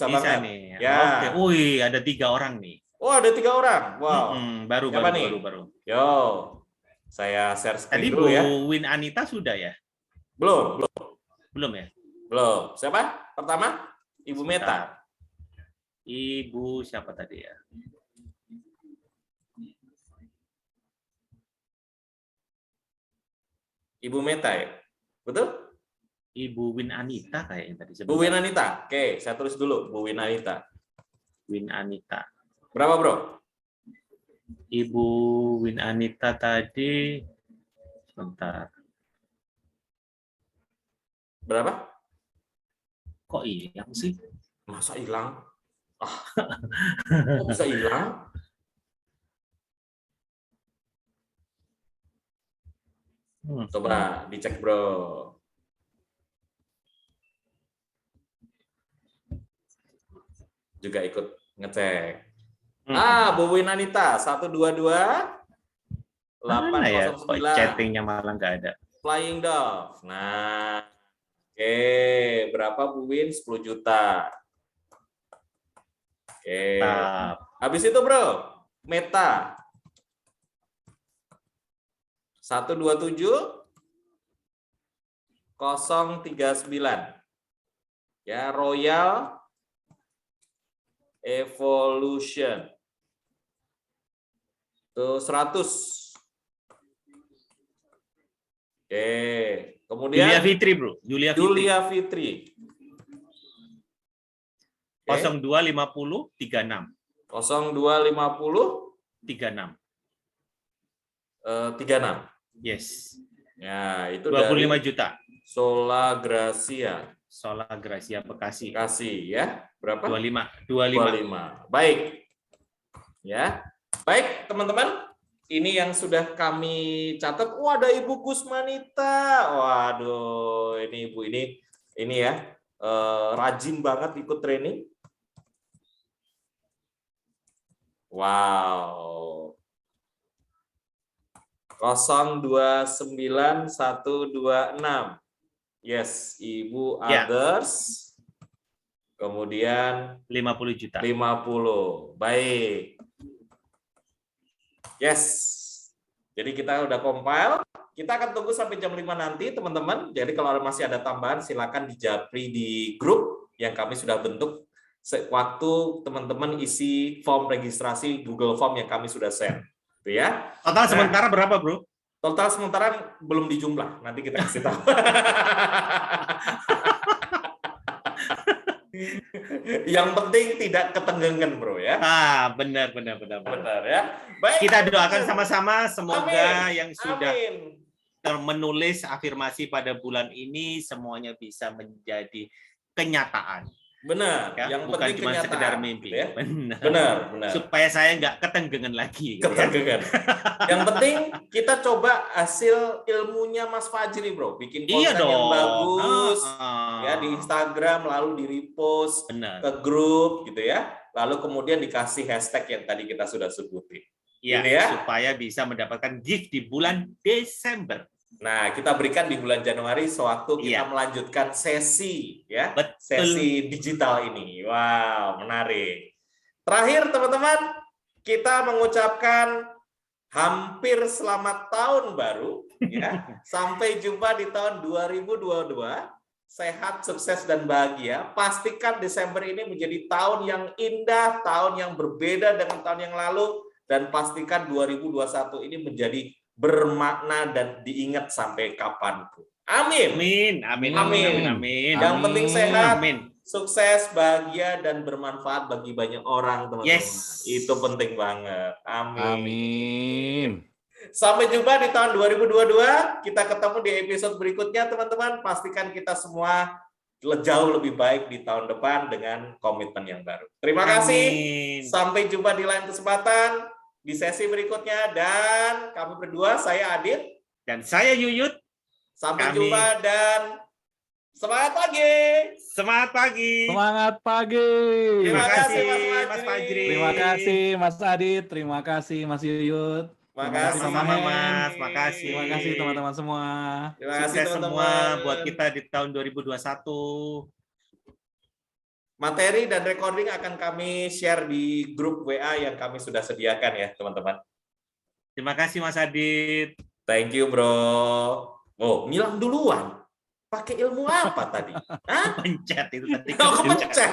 banget. Nih. Ya. Oke. Wih, ada 3 orang nih. Oh, ada 3 orang. Wow. Baru. Yo, saya share screen Tadi dulu ya. Bu Win Anita sudah ya? Belum ya? Belum. Siapa? Pertama? Ibu Meta. Ibu siapa tadi ya? Ibu Meta ya? Betul? Ibu Win Anita kayaknya tadi. Bu Win Anita. Oke, saya tulis dulu. Bu Win Anita. Win Anita. Berapa, Bro? Ibu Win Anita tadi. Sebentar. Berapa? Kok hilang sih? Masa hilang? Kok bisa hilang? Coba dicek, Bro. Juga ikut ngecek. Bu Win Anita 122 Mana ya? 809. Kok chattingnya malah nggak ada. Flying Dove. Nah, oke, berapa Bu Win? 10 juta. Oke. Habis itu, Bro, Meta 127 039. Ya, Royal Evolution. Tuh 100. Oke, kemudian Julia Fitri, Bro. Julia Fitri. 0250 36. 0250 36. 36. Yes. Ya, itu 25 dari juta. Sola Gracia. Sola Gracia Bekasi. Ya. Berapa? 25. Baik. Ya. Baik, teman-teman. Ini yang sudah kami catat. Ada Ibu Kusmanita. Waduh, ini Ibu ini ya. Rajin banget ikut training. Wow. 029126. Yes, Ibu others. Kemudian 50 juta. 50. Baik. Yes. Jadi kita udah compile. Kita akan tunggu sampai jam 5 nanti, teman-teman. Jadi kalau masih ada tambahan, silakan dijapri di grup yang kami sudah bentuk. Waktu teman-teman isi form registrasi Google Form yang kami sudah share. Gitu ya. Total sementara berapa, Bro? Total sementara belum dijumlah. Nanti kita kasih tahu. Yang penting tidak ketenggengan, bro ya. Benar. Benar ya. Baik. Kita doakan sama-sama semoga Amin. yang sudah Amin. menulis afirmasi pada bulan ini semuanya bisa menjadi kenyataan. Benar. Ya, Yang bukan penting cuma kenyataan, sekedar mimpi. ya. Benar. Benar. Supaya saya nggak ketenggengan lagi. Ketenggengan. Yang penting kita coba hasil ilmunya Mas Fajri, bro. Bikin konten yang bagus ya di Instagram, lalu di repost ke grup gitu ya. Lalu kemudian dikasih hashtag yang tadi kita sudah sebutin. Ya, gitu ya. Supaya bisa mendapatkan gift di bulan Desember. Nah, kita berikan di bulan Januari sewaktu kita melanjutkan sesi ya, sesi digital ini. Wow, menarik. Terakhir teman-teman, kita mengucapkan hampir selamat tahun baru ya. Sampai jumpa di tahun 2022. Sehat, sukses dan bahagia. Pastikan Desember ini menjadi tahun yang indah, tahun yang berbeda dengan tahun yang lalu, dan pastikan 2021 ini menjadi bermakna dan diingat sampai kapanpun. Amin. Amin. Yang penting sehat, sukses, bahagia, dan bermanfaat bagi banyak orang, teman-teman. Yes. Itu penting banget. Amin. Sampai jumpa di tahun 2022. Kita ketemu di episode berikutnya, teman-teman. Pastikan kita semua jauh lebih baik di tahun depan dengan komitmen yang baru. Terima kasih. Sampai jumpa di lain kesempatan di sesi berikutnya, dan kami berdua, saya Adit dan saya Yuyut. Sampai jumpa dan semangat pagi. Semangat pagi. Semangat pagi. Terima kasih Mas Fajri. Terima kasih Mas Adit. Terima kasih Mas Yuyut. Terima kasih sama Mas. Makasih. Terima kasih teman-teman semua. Terima kasih teman-teman semua buat kita di tahun 2021. Materi dan recording akan kami share di grup WA yang kami sudah sediakan ya, teman-teman. Terima kasih Mas Adit. Thank you, bro. Oh, ngilang duluan. Pakai ilmu apa tadi? Pencet itu tadi. Kepencet.